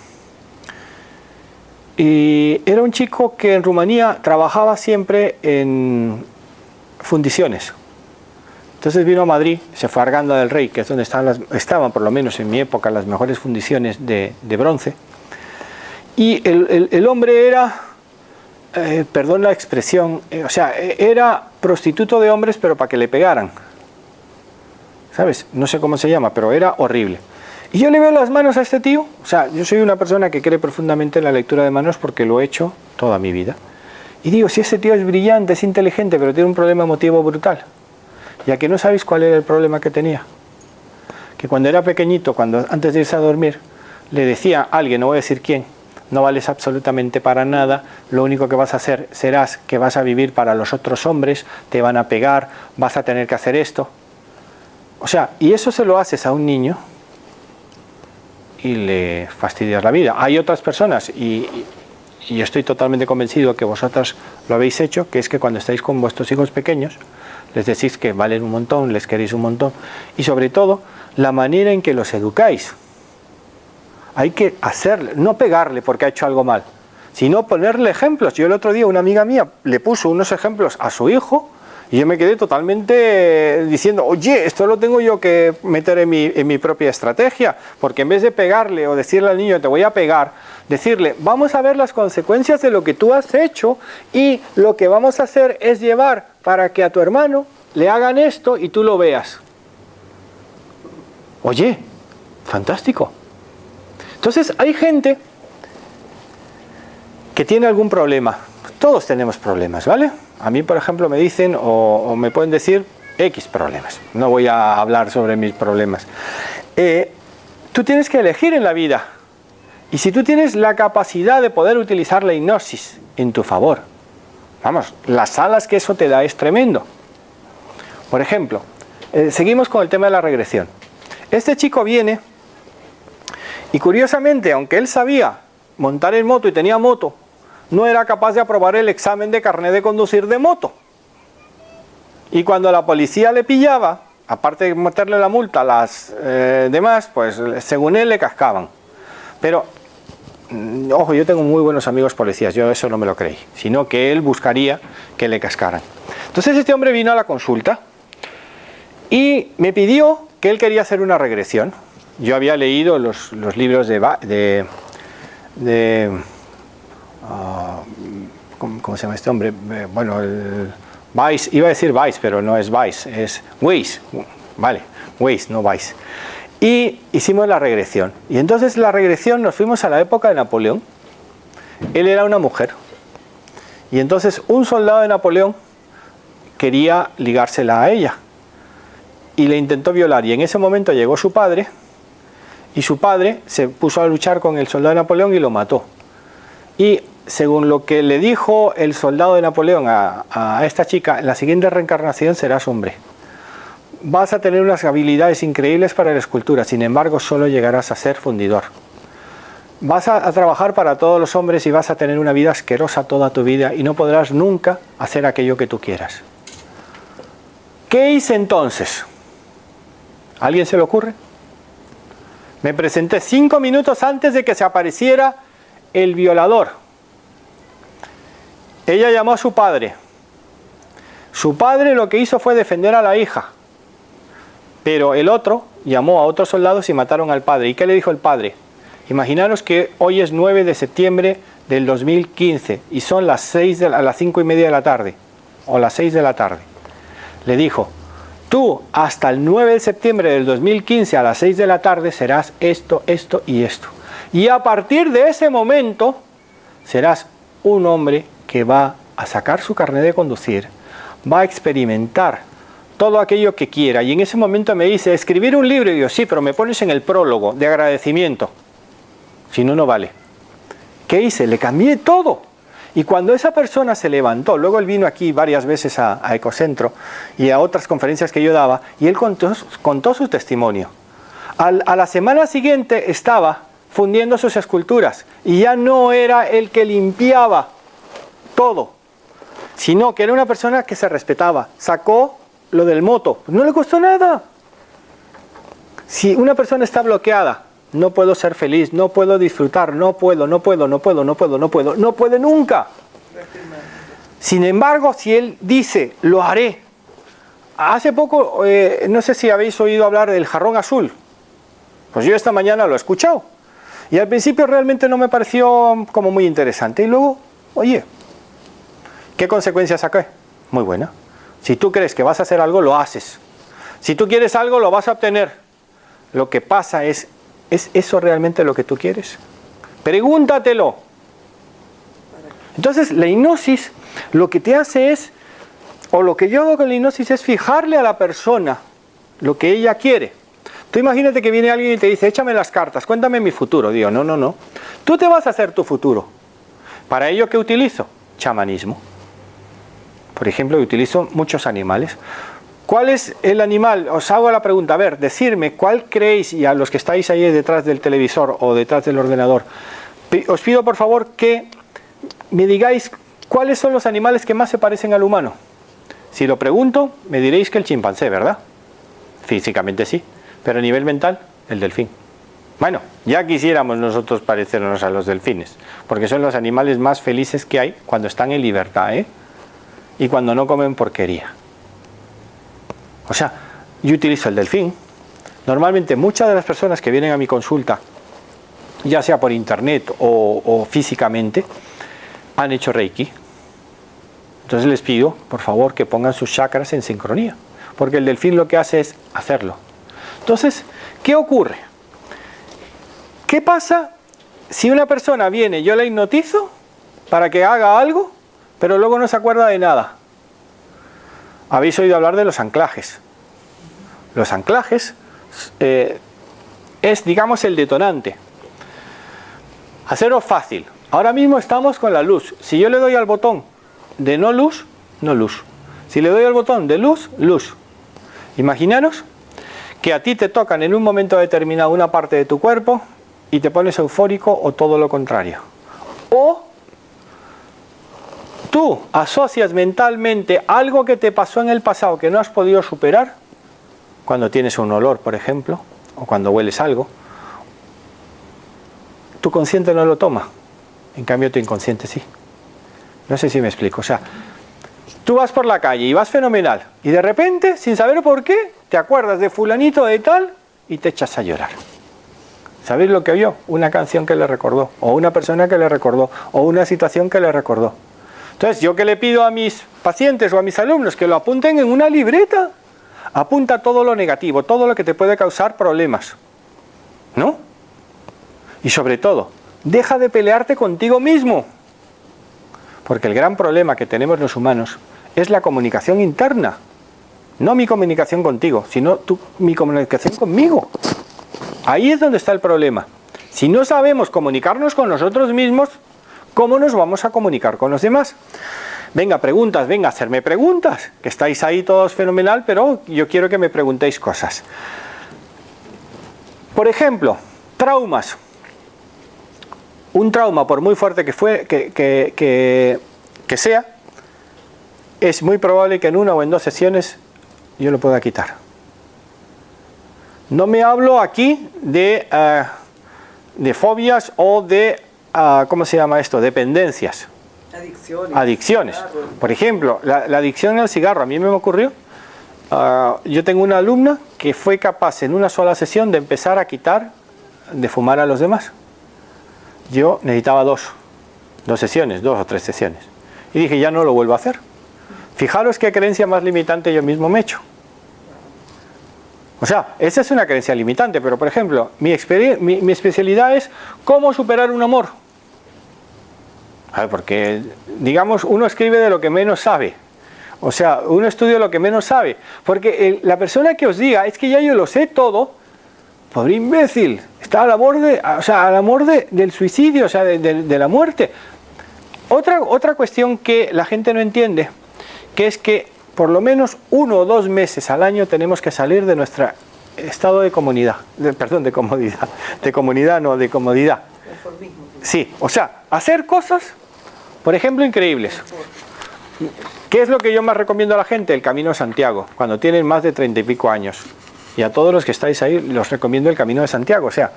Y era un chico que en Rumanía trabajaba siempre en fundiciones. Entonces vino a Madrid, se fue a Arganda del Rey, que es donde estaban por lo menos en mi época las mejores fundiciones de bronce. Y el hombre era, perdón la expresión, o sea, era prostituto de hombres pero para que le pegaran. ¿Sabes? No sé cómo se llama, pero era horrible. Y yo le veo las manos a este tío, o sea, yo soy una persona que cree profundamente en la lectura de manos porque lo he hecho toda mi vida. Y digo, si este tío es brillante, es inteligente, pero tiene un problema emotivo brutal. Ya que no sabéis cuál era el problema que tenía. Que cuando era pequeñito, antes de irse a dormir, le decía a alguien, no voy a decir quién, no vales absolutamente para nada, lo único que vas a hacer serás que vas a vivir para los otros hombres, te van a pegar, vas a tener que hacer esto. O sea, y eso se lo haces a un niño y le fastidias la vida. Hay otras personas, y estoy totalmente convencido que vosotras lo habéis hecho, que es que cuando estáis con vuestros hijos pequeños, les decís que valen un montón, les queréis un montón, y sobre todo, la manera en que los educáis. Hay que hacerle, no pegarle porque ha hecho algo mal, sino ponerle ejemplos. Yo el otro día, una amiga mía le puso unos ejemplos a su hijo, Y yo me quedé totalmente diciendo, oye, esto lo tengo yo que meter en mi propia estrategia, porque en vez de pegarle o decirle al niño te voy a pegar, decirle, vamos a ver las consecuencias de lo que tú has hecho y lo que vamos a hacer es llevar para que a tu hermano le hagan esto y tú lo veas. Oye, fantástico. Entonces hay gente que tiene algún problema. Todos tenemos problemas, ¿vale? A mí, por ejemplo, me dicen o me pueden decir X problemas. No voy a hablar sobre mis problemas. Tú tienes que elegir en la vida. Y si tú tienes la capacidad de poder utilizar la hipnosis en tu favor, vamos, las alas que eso te da es tremendo. Por ejemplo, seguimos con el tema de la regresión. Este chico viene y curiosamente, aunque él sabía montar en moto y tenía moto, no era capaz de aprobar el examen de carnet de conducir de moto. Y cuando la policía le pillaba, aparte de meterle la multa a las demás, pues según él le cascaban. Pero, ojo, yo tengo muy buenos amigos policías, yo eso no me lo creí, sino que él buscaría que le cascaran. Entonces este hombre vino a la consulta y me pidió que él quería hacer una regresión. Yo había leído los libros ¿cómo se llama este hombre? Bueno, el Weiss, iba a decir Weiss, pero no es Weiss, es Weiss, vale, Weiss, no Weiss. Y hicimos la regresión. Y entonces la regresión nos fuimos a la época de Napoleón. Él era una mujer. Y entonces un soldado de Napoleón quería ligársela a ella. Y le intentó violar. Y en ese momento llegó su padre. Y su padre se puso a luchar con el soldado de Napoleón y lo mató. Y según lo que le dijo el soldado de Napoleón a esta chica, en la siguiente reencarnación serás hombre. Vas a tener unas habilidades increíbles para la escultura, sin embargo solo llegarás a ser fundidor. Vas a trabajar para todos los hombres y vas a tener una vida asquerosa toda tu vida y no podrás nunca hacer aquello que tú quieras. ¿Qué hice entonces? ¿A alguien se le ocurre? Me presenté 5 minutos antes de que se apareciera el violador. Ella llamó a su padre. Su padre lo que hizo fue defender a la hija. Pero el otro llamó a otros soldados y mataron al padre. ¿Y qué le dijo el padre? Imaginaros que hoy es 9 de septiembre del 2015 y son las 5:30 de la tarde o las 6 de la tarde. Le dijo, tú hasta el 9 de septiembre del 2015 a las 6 de la tarde serás esto, esto y esto. Y a partir de ese momento serás un hombre que va a sacar su carnet de conducir, va a experimentar todo aquello que quiera. Y en ese momento me dice, escribir un libro. Y yo, sí, pero me pones en el prólogo de agradecimiento. Si no, no vale. ¿Qué hice? Le cambié todo. Y cuando esa persona se levantó, luego él vino aquí varias veces a Ecocentro y a otras conferencias que yo daba, y él contó su testimonio. A la semana siguiente estaba fundiendo sus esculturas y ya no era el que limpiaba todo, sino que era una persona que se respetaba. Sacó lo del moto, no le costó nada. Si una persona está bloqueada, no puedo ser feliz, no puedo disfrutar, no puede nunca. Sin embargo, si él dice, lo haré. Hace poco, no sé si habéis oído hablar del jarrón azul. Pues yo esta mañana lo he escuchado. Y al principio realmente no me pareció como muy interesante. Y luego, oye, ¿qué consecuencias saqué? Muy buena. Si tú crees que vas a hacer algo, lo haces. Si tú quieres algo, lo vas a obtener. Lo que pasa ¿es eso realmente lo que tú quieres? Pregúntatelo. Entonces, la hipnosis lo que te hace es, o lo que yo hago con la hipnosis es fijarle a la persona lo que ella quiere. Tú imagínate que viene alguien y te dice, échame las cartas, cuéntame mi futuro. Digo, no. Tú te vas a hacer tu futuro. ¿Para ello qué utilizo? Chamanismo. Por ejemplo, utilizo muchos animales. ¿Cuál es el animal? Os hago la pregunta, a ver, decirme cuál creéis, y a los que estáis ahí detrás del televisor o detrás del ordenador, os pido por favor que me digáis cuáles son los animales que más se parecen al humano. Si lo pregunto, me diréis que el chimpancé, ¿verdad? Físicamente sí, pero a nivel mental, el delfín. Bueno, ya quisiéramos nosotros parecernos a los delfines, porque son los animales más felices que hay cuando están en libertad, ¿eh? Y cuando no comen porquería. O sea, yo utilizo el delfín. Normalmente muchas de las personas que vienen a mi consulta, ya sea por internet o físicamente, han hecho Reiki. Entonces les pido, por favor, que pongan sus chakras en sincronía, porque el delfín lo que hace es hacerlo. Entonces, ¿qué ocurre? ¿Qué pasa si una persona viene, yo la hipnotizo para que haga algo, pero luego no se acuerda de nada? Habéis oído hablar de los anclajes. Los anclajes es, digamos, el detonante. Hacerlo fácil. Ahora mismo estamos con la luz. Si yo le doy al botón de no luz, no luz. Si le doy al botón de luz, luz. Imaginaros que a ti te tocan en un momento determinado una parte de tu cuerpo y te pones eufórico o todo lo contrario. O tú asocias mentalmente algo que te pasó en el pasado que no has podido superar, cuando tienes un olor, por ejemplo, o cuando hueles algo, tu consciente no lo toma, en cambio tu inconsciente sí. No sé si me explico. O sea, tú vas por la calle y vas fenomenal, y de repente, sin saber por qué, te acuerdas de fulanito de tal y te echas a llorar. ¿Sabéis lo que oyó? Una canción que le recordó, o una persona que le recordó, o una situación que le recordó. Entonces, yo que le pido a mis pacientes o a mis alumnos que lo apunten en una libreta. Apunta todo lo negativo, todo lo que te puede causar problemas, ¿no? Y sobre todo, deja de pelearte contigo mismo. Porque el gran problema que tenemos los humanos es la comunicación interna. No mi comunicación contigo, sino mi comunicación conmigo. Ahí es donde está el problema. Si no sabemos comunicarnos con nosotros mismos, ¿cómo nos vamos a comunicar con los demás? Venga, preguntas, venga, hacerme preguntas, que estáis ahí todos fenomenal, pero yo quiero que me preguntéis cosas. Por ejemplo, traumas. Un trauma, por muy fuerte que sea, es muy probable que en una o en 2 sesiones yo lo pueda quitar. No me hablo aquí de fobias o de, ¿cómo se llama esto? Dependencias. Adicciones. Por ejemplo, la adicción al cigarro. A mí me ocurrió. Yo tengo una alumna que fue capaz en una sola sesión de empezar a quitar de fumar a los demás. Yo necesitaba 2 sesiones, 2 o 3 sesiones. Y dije, ya no lo vuelvo a hacer. Fijaros qué creencia más limitante yo mismo me he hecho. O sea, esa es una creencia limitante, pero por ejemplo, mi especialidad es cómo superar un amor. Porque, digamos, uno escribe de lo que menos sabe. O sea, uno estudia lo que menos sabe. Porque la persona que os diga, es que ya yo lo sé todo, pobre imbécil, está al borde, o sea, al borde del suicidio, o sea, de la muerte. Otra cuestión que la gente no entiende, que es que por lo menos 1 o 2 meses al año tenemos que salir de nuestro estado de comodidad. De comodidad. Sí, o sea, hacer cosas, por ejemplo, increíbles. ¿Qué es lo que yo más recomiendo a la gente? El Camino de Santiago, cuando tienen más de 30 y pico años. Y a todos los que estáis ahí, los recomiendo el Camino de Santiago. O sea,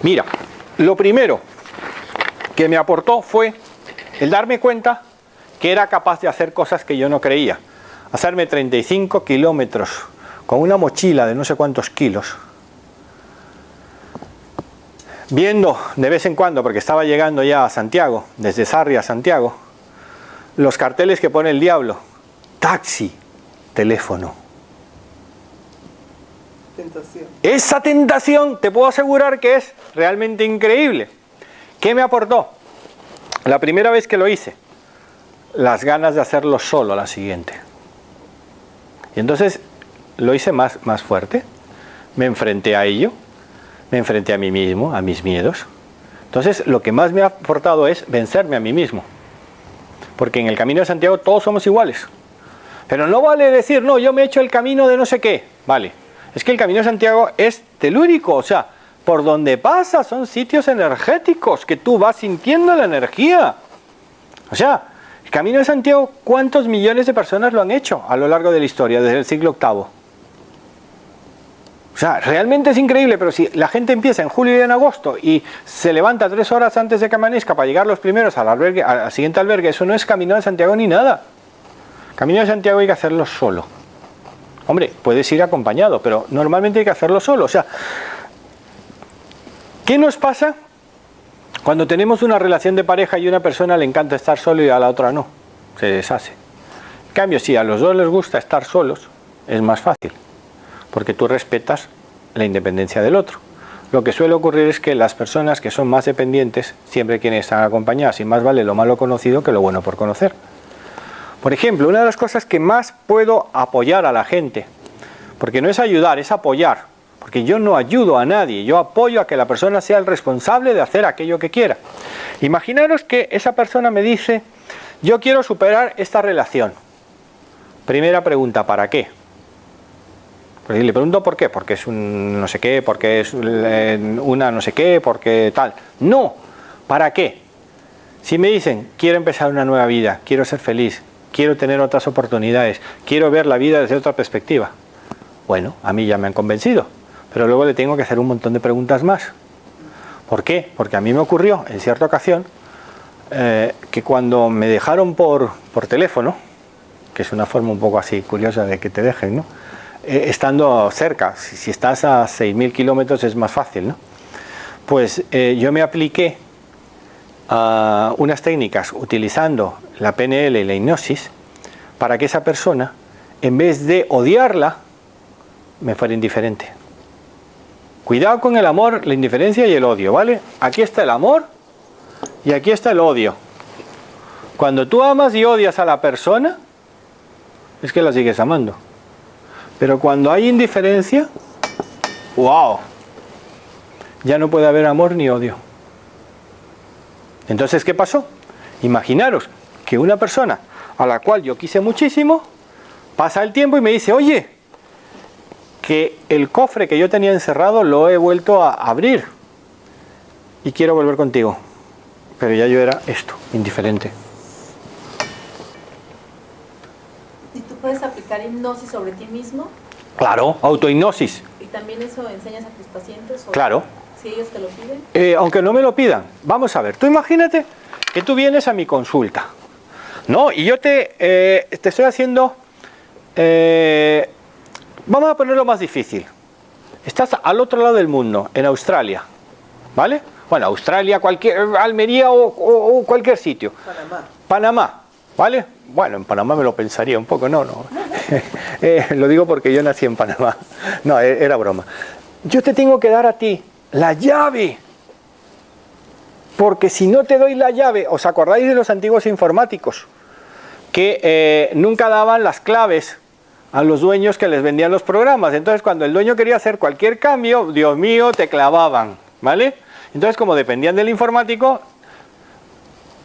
mira, lo primero que me aportó fue el darme cuenta que era capaz de hacer cosas que yo no creía. Hacerme 35 kilómetros con una mochila de no sé cuántos kilos. Viendo de vez en cuando, porque estaba llegando ya a Santiago, desde Sarria a Santiago, los carteles que pone el diablo. Taxi, teléfono. Tentación. Esa tentación te puedo asegurar que es realmente increíble. ¿Qué me aportó? La primera vez que lo hice, las ganas de hacerlo solo la siguiente. Y entonces lo hice más fuerte. Me enfrenté a ello. Me enfrenté a mí mismo, a mis miedos. Entonces, lo que más me ha aportado es vencerme a mí mismo. Porque en el Camino de Santiago todos somos iguales. Pero no vale decir, no, yo me he hecho el camino de no sé qué. Vale. Es que el Camino de Santiago es telúrico. O sea, por donde pasa son sitios energéticos que tú vas sintiendo la energía. O sea, el Camino de Santiago, ¿cuántos millones de personas lo han hecho a lo largo de la historia, desde el siglo VIII? O sea, realmente es increíble, pero si la gente empieza en julio y en agosto y se levanta 3 horas antes de que amanezca para llegar los primeros al siguiente albergue, eso no es Camino de Santiago ni nada. Camino de Santiago hay que hacerlo solo. Hombre, puedes ir acompañado, pero normalmente hay que hacerlo solo. O sea, ¿qué nos pasa cuando tenemos una relación de pareja y a una persona le encanta estar solo y a la otra no? Se deshace. En cambio, si a los dos les gusta estar solos, es más fácil, porque tú respetas la independencia del otro. Lo que suele ocurrir es que las personas que son más dependientes siempre quieren estar acompañadas, y más vale lo malo conocido que lo bueno por conocer. Por ejemplo, una de las cosas que más puedo apoyar a la gente, porque no es ayudar, es apoyar, porque yo no ayudo a nadie, yo apoyo a que la persona sea el responsable de hacer aquello que quiera. Imaginaros que esa persona me dice, yo quiero superar esta relación. Primera pregunta, ¿para qué? Pues le pregunto por qué, porque es un no sé qué, porque es una no sé qué, porque tal. No, ¿para qué? Si me dicen, quiero empezar una nueva vida, quiero ser feliz, quiero tener otras oportunidades, quiero ver la vida desde otra perspectiva. Bueno, a mí ya me han convencido, pero luego le tengo que hacer un montón de preguntas más. ¿Por qué? Porque a mí me ocurrió en cierta ocasión que cuando me dejaron por teléfono, que es una forma un poco así curiosa de que te dejen, ¿no? Estando cerca, si estás a 6.000 kilómetros es más fácil, ¿no? Pues yo me apliqué a unas técnicas utilizando la PNL y la hipnosis para que esa persona, en vez de odiarla, me fuera indiferente. Cuidado con el amor, la indiferencia y el odio, ¿vale? Aquí está el amor y aquí está el odio. Cuando tú amas y odias a la persona, es que la sigues amando. Pero cuando hay indiferencia, ¡wow! Ya no puede haber amor ni odio. Entonces, ¿qué pasó? Imaginaros que una persona a la cual yo quise muchísimo, pasa el tiempo y me dice, oye, que el cofre que yo tenía encerrado lo he vuelto a abrir y quiero volver contigo. Pero ya yo era esto, indiferente. ¿Y tú puedes aplicar hipnosis sobre ti mismo? Claro, autohipnosis. ¿Y también eso enseñas a tus pacientes? ¿O claro. Si ellos te lo piden? Aunque no me lo pidan. Vamos a ver, tú imagínate que tú vienes a mi consulta, ¿no? Y yo te estoy haciendo... vamos a ponerlo más difícil. Estás al otro lado del mundo, en Australia, ¿vale? Bueno, Australia, Almería o cualquier sitio. Panamá, ¿vale? Bueno, en Panamá me lo pensaría un poco, no. Lo digo porque yo nací en Panamá. No, era broma. Yo te tengo que dar a ti la llave. Porque si no te doy la llave, ¿os acordáis de los antiguos informáticos? Que nunca daban las claves a los dueños que les vendían los programas. Entonces, cuando el dueño quería hacer cualquier cambio, Dios mío, te clavaban, ¿vale? Entonces, como dependían del informático,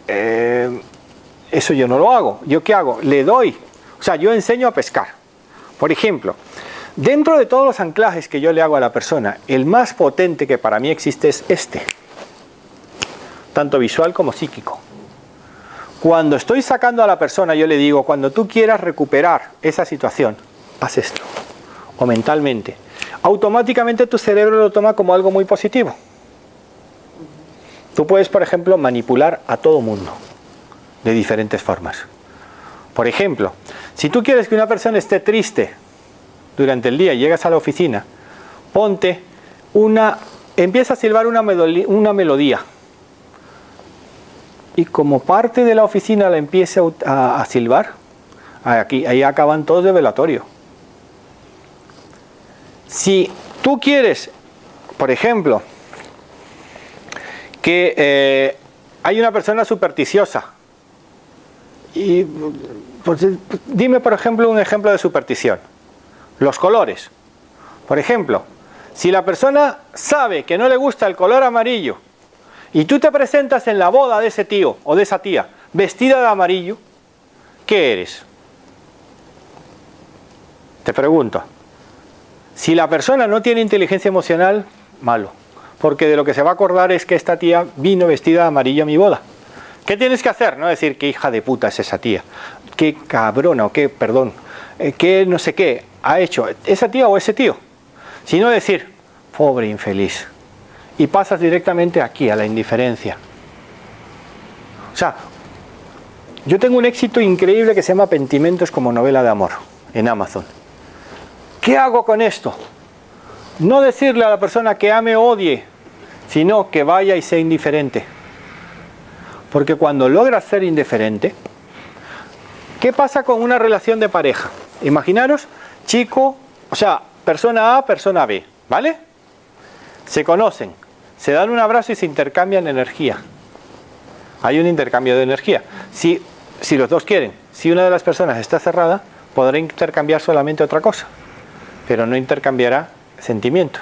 eso yo no lo hago. ¿Yo qué hago? Le doy. O sea, yo enseño a pescar. Por ejemplo, dentro de todos los anclajes que yo le hago a la persona, el más potente que para mí existe es este. Tanto visual como psíquico. Cuando estoy sacando a la persona, yo le digo, cuando tú quieras recuperar esa situación, haz esto. O mentalmente. Automáticamente tu cerebro lo toma como algo muy positivo. Tú puedes, por ejemplo, manipular a todo mundo de diferentes formas. Por ejemplo, si tú quieres que una persona esté triste durante el día y llegas a la oficina, empieza a silbar una melodía. Y como parte de la oficina la empiece a silbar, ahí acaban todos de velatorio. Si tú quieres, por ejemplo, que hay una persona supersticiosa, y pues, dime por ejemplo un ejemplo de superstición. Los colores. Por ejemplo, si la persona sabe que no le gusta el color amarillo y tú te presentas en la boda de ese tío o de esa tía vestida de amarillo, ¿qué eres? Te pregunto. Si la persona no tiene inteligencia emocional, malo. Porque de lo que se va a acordar es que esta tía vino vestida de amarillo a mi boda. ¿Qué tienes que hacer? No decir qué hija de puta es esa tía, qué cabrona o qué, perdón, qué no sé qué ha hecho esa tía o ese tío. Sino decir, pobre infeliz. Y pasas directamente aquí, a la indiferencia. O sea, Yo tengo un éxito increíble que se llama Pentimentos como novela de amor en Amazon. ¿Qué hago con esto? No decirle a la persona que ame o odie, sino que vaya y sea indiferente. Porque cuando logras ser indiferente, ¿qué pasa con una relación de pareja? Imaginaros, chico, o sea, persona A, persona B, ¿vale? Se conocen, se dan un abrazo y se intercambian energía. Hay un intercambio de energía. Si los dos quieren, si una de las personas está cerrada, podrá intercambiar solamente otra cosa, pero no intercambiará sentimiento.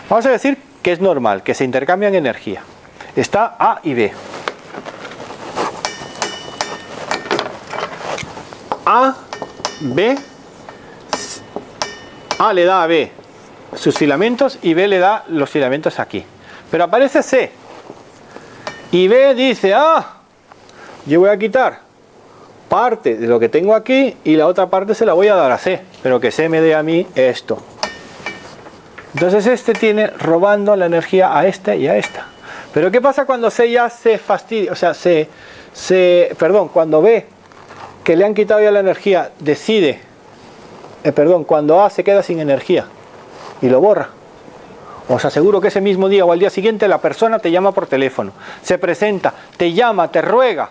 Vamos a decir que es normal, que se intercambian energía. Está A y B. A, B, A le da a B sus filamentos y B le da los filamentos aquí. Pero aparece C. Y B dice, yo voy a quitar parte de lo que tengo aquí y la otra parte se la voy a dar a C, pero que C me dé a mí esto. Entonces este tiene robando la energía a este y a esta. Pero ¿qué pasa cuando C ya se fastidia? O sea, cuando B, que le han quitado ya la energía, decide, cuando A se queda sin energía y lo borra. Os aseguro que ese mismo día o al día siguiente la persona te llama por teléfono, se presenta, te llama, te ruega.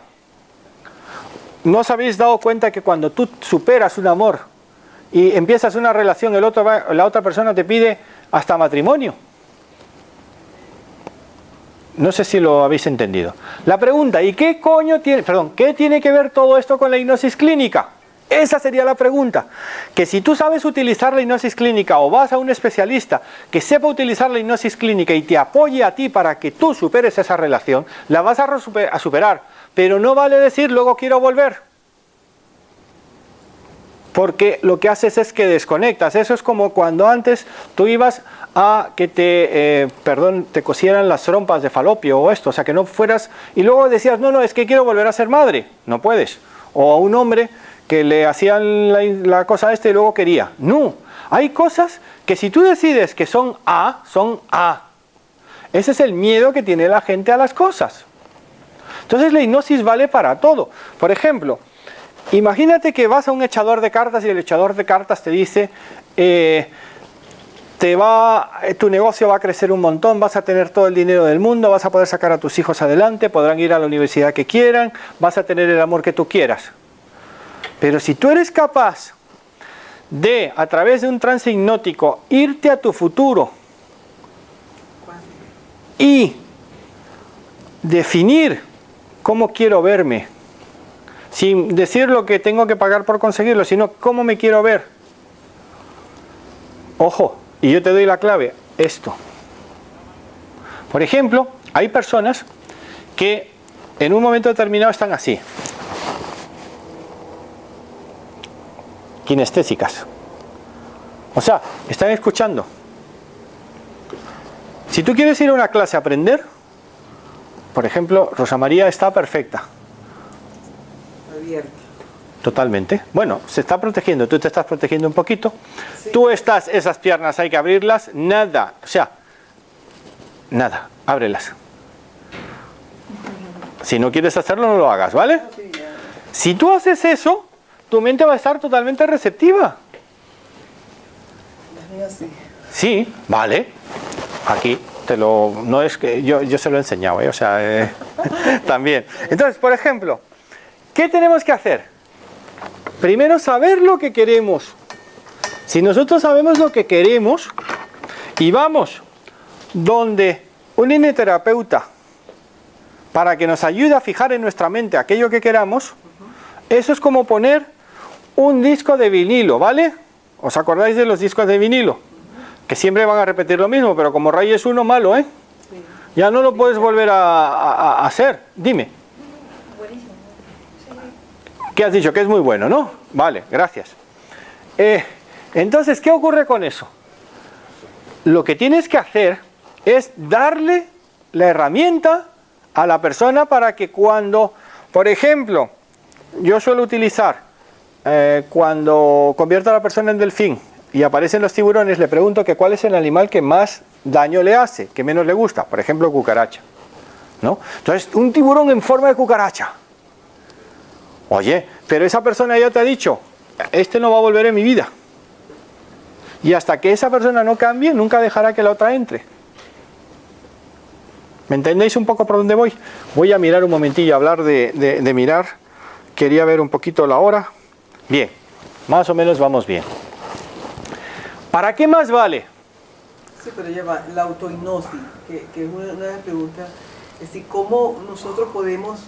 ¿No os habéis dado cuenta que cuando tú superas un amor y empiezas una relación, la otra persona te pide hasta matrimonio? No sé si lo habéis entendido. La pregunta, ¿y qué tiene que ver todo esto con la hipnosis clínica? Esa sería la pregunta. Que si tú sabes utilizar la hipnosis clínica o vas a un especialista que sepa utilizar la hipnosis clínica y te apoye a ti para que tú superes esa relación, la vas a superar. Pero no vale decir luego quiero volver. Porque lo que haces es que desconectas. Eso es como cuando antes tú ibas a que te cosieran las trompas de falopio o esto, o sea que no fueras y luego decías, no, es que quiero volver a ser madre. No puedes. O a un hombre que le hacían la cosa esta y luego quería. No, hay cosas que si tú decides que son A, son A. Ese es el miedo que tiene la gente a las cosas. Entonces la hipnosis vale para todo. Por ejemplo, imagínate que vas a un echador de cartas y el echador de cartas te dice, tu negocio va a crecer un montón, vas a tener todo el dinero del mundo, vas a poder sacar a tus hijos adelante, podrán ir a la universidad que quieran, vas a tener el amor que tú quieras. Pero si tú eres capaz de, a través de un trance hipnótico, irte a tu futuro y definir cómo quiero verme, sin decir lo que tengo que pagar por conseguirlo, sino cómo me quiero ver. Ojo, y yo te doy la clave, esto. Por ejemplo, hay personas que en un momento determinado están así. Kinestésicas. O sea, están escuchando. Si tú quieres ir a una clase a aprender, por ejemplo, Rosa María está perfecta. Abierta. Totalmente. Bueno, se está protegiendo, tú te estás protegiendo un poquito. Sí. Tú estás, esas piernas hay que abrirlas, nada. O sea, nada, ábrelas. Si no quieres hacerlo, no lo hagas, ¿vale? Sí, ya. Si tú haces eso, tu mente va a estar totalmente receptiva. Las mías sí. Sí, vale. Aquí no es que yo se lo he enseñado, o sea, también. Entonces, por ejemplo, ¿qué tenemos que hacer? Primero saber lo que queremos. Si nosotros sabemos lo que queremos y vamos donde un hipnoterapeuta para que nos ayude a fijar en nuestra mente aquello que queramos, eso es como poner un disco de vinilo, ¿vale? ¿Os acordáis de los discos de vinilo? Que siempre van a repetir lo mismo, pero como rayes uno, malo, ¿eh? Sí. Ya no lo puedes volver a hacer. Dime. Buenísimo. ¿Qué has dicho? Que es muy bueno, ¿no? Vale, gracias. Entonces, ¿qué ocurre con eso? Lo que tienes que hacer es darle la herramienta a la persona para que cuando, por ejemplo, yo suelo utilizar, cuando convierto a la persona en delfín y aparecen los tiburones, le pregunto que cuál es el animal que más daño le hace, que menos le gusta, por ejemplo, cucaracha, ¿no? Entonces, un tiburón en forma de cucaracha. Oye, pero esa persona ya te ha dicho, este no va a volver en mi vida. Y hasta que esa persona no cambie, nunca dejará que la otra entre. ¿Me entendéis un poco por dónde voy? Voy a mirar un momentillo, hablar de mirar. Quería ver un poquito la hora. Bien, más o menos vamos bien. ¿Para qué más vale? Sí, pero ya va, la autohipnosis, que es una de las preguntas, es decir, ¿cómo nosotros podemos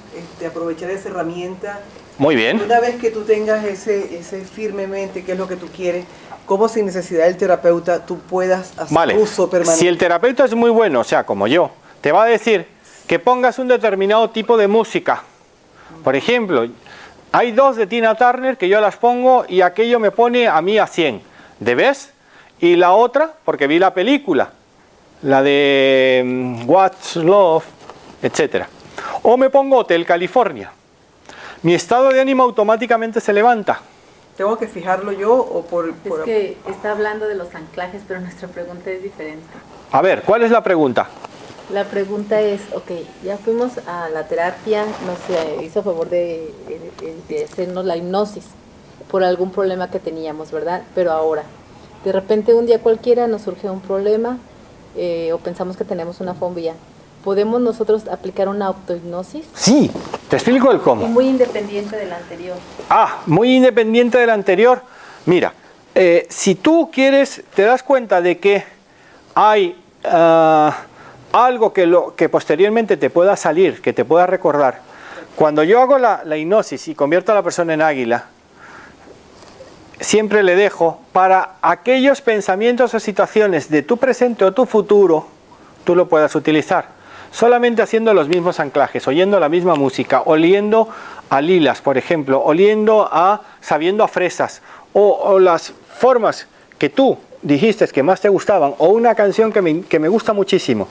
aprovechar esa herramienta? Muy bien. Una vez que tú tengas ese firmemente, qué es lo que tú quieres, ¿cómo sin necesidad del terapeuta tú puedas hacer uso permanente? Si el terapeuta es muy bueno, o sea, como yo, te va a decir que pongas un determinado tipo de música. Por ejemplo, hay 2 de Tina Turner que yo las pongo y aquello me pone a mí a 100. ¿De ves? Y la otra, porque vi la película, la de What's Love, etc. O me pongo Hotel California. Mi estado de ánimo automáticamente se levanta. ¿Tengo que fijarlo yo o por Es que está hablando de los anclajes, pero nuestra pregunta es diferente. A ver, ¿cuál es la pregunta? La pregunta es, ok, ya fuimos a la terapia, nos hizo favor de hacernos la hipnosis por algún problema que teníamos, ¿verdad? Pero ahora, de repente un día cualquiera nos surge un problema o pensamos que tenemos una fobia. ¿Podemos nosotros aplicar una autohipnosis? Sí, te explico el Y cómo. muy independiente del anterior. Muy independiente del anterior. Mira, si tú quieres, te das cuenta de que hay algo que posteriormente te pueda salir, que te pueda recordar. Cuando yo hago la hipnosis y convierto a la persona en águila, siempre le dejo para aquellos pensamientos o situaciones de tu presente o tu futuro, tú lo puedas utilizar. Solamente haciendo los mismos anclajes, oyendo la misma música, oliendo a lilas, por ejemplo, sabiendo a fresas, o las formas que tú dijiste que más te gustaban, o una canción que me gusta muchísimo.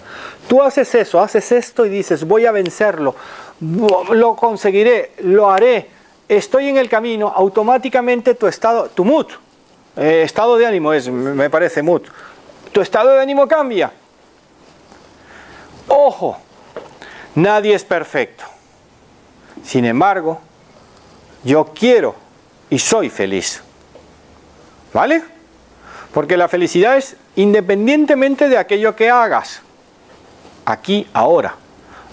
Tú haces eso, haces esto y dices, voy a vencerlo, lo conseguiré, lo haré, estoy en el camino, automáticamente tu mood, estado de ánimo me parece mood, tu estado de ánimo cambia. Ojo, nadie es perfecto. Sin embargo, yo quiero y soy feliz. ¿Vale? Porque la felicidad es independientemente de aquello que hagas. Aquí, ahora.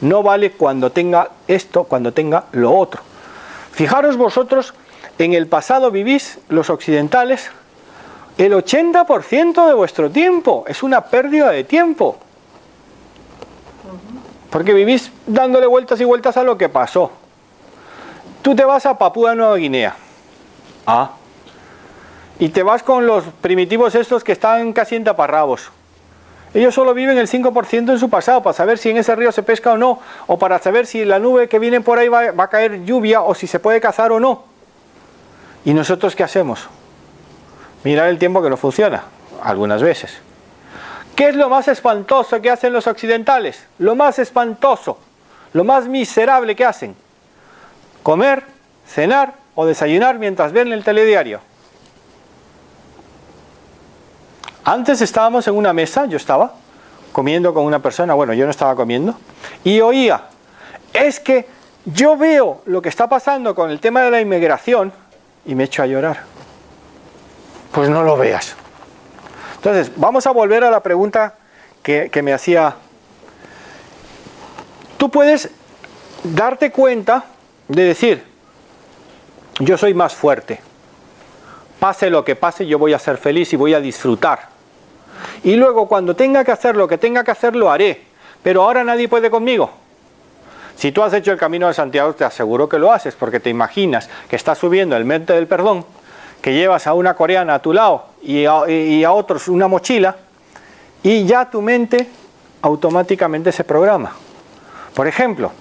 No vale cuando tenga esto, cuando tenga lo otro. Fijaros vosotros, en el pasado vivís, los occidentales, el 80% de vuestro tiempo. Es una pérdida de tiempo. Porque vivís dándole vueltas y vueltas a lo que pasó. Tú te vas a Papúa Nueva Guinea. Y te vas con los primitivos estos que están casi en taparrabos. Ellos solo viven el 5% en su pasado, para saber si en ese río se pesca o no, o para saber si la nube que viene por ahí va a caer lluvia, o si se puede cazar o no. ¿Y nosotros qué hacemos? Mirar el tiempo que no funciona, algunas veces. ¿Qué es lo más espantoso que hacen los occidentales? Lo más espantoso, lo más miserable que hacen. Comer, cenar o desayunar mientras ven el telediario. Antes estábamos en una mesa, yo estaba comiendo con una persona, bueno, yo no estaba comiendo, y oía, es que yo veo lo que está pasando con el tema de la inmigración y me echo a llorar. Pues no lo veas. Entonces, vamos a volver a la pregunta que me hacía. Tú puedes darte cuenta de decir, yo soy más fuerte. Pase lo que pase, yo voy a ser feliz y voy a disfrutar. Y luego cuando tenga que hacer lo que tenga que hacer, lo haré. Pero ahora nadie puede conmigo. Si tú has hecho el Camino de Santiago, te aseguro que lo haces, porque te imaginas que estás subiendo el Monte del Perdón, que llevas a una coreana a tu lado y a otros una mochila, y ya tu mente automáticamente se programa. Por ejemplo,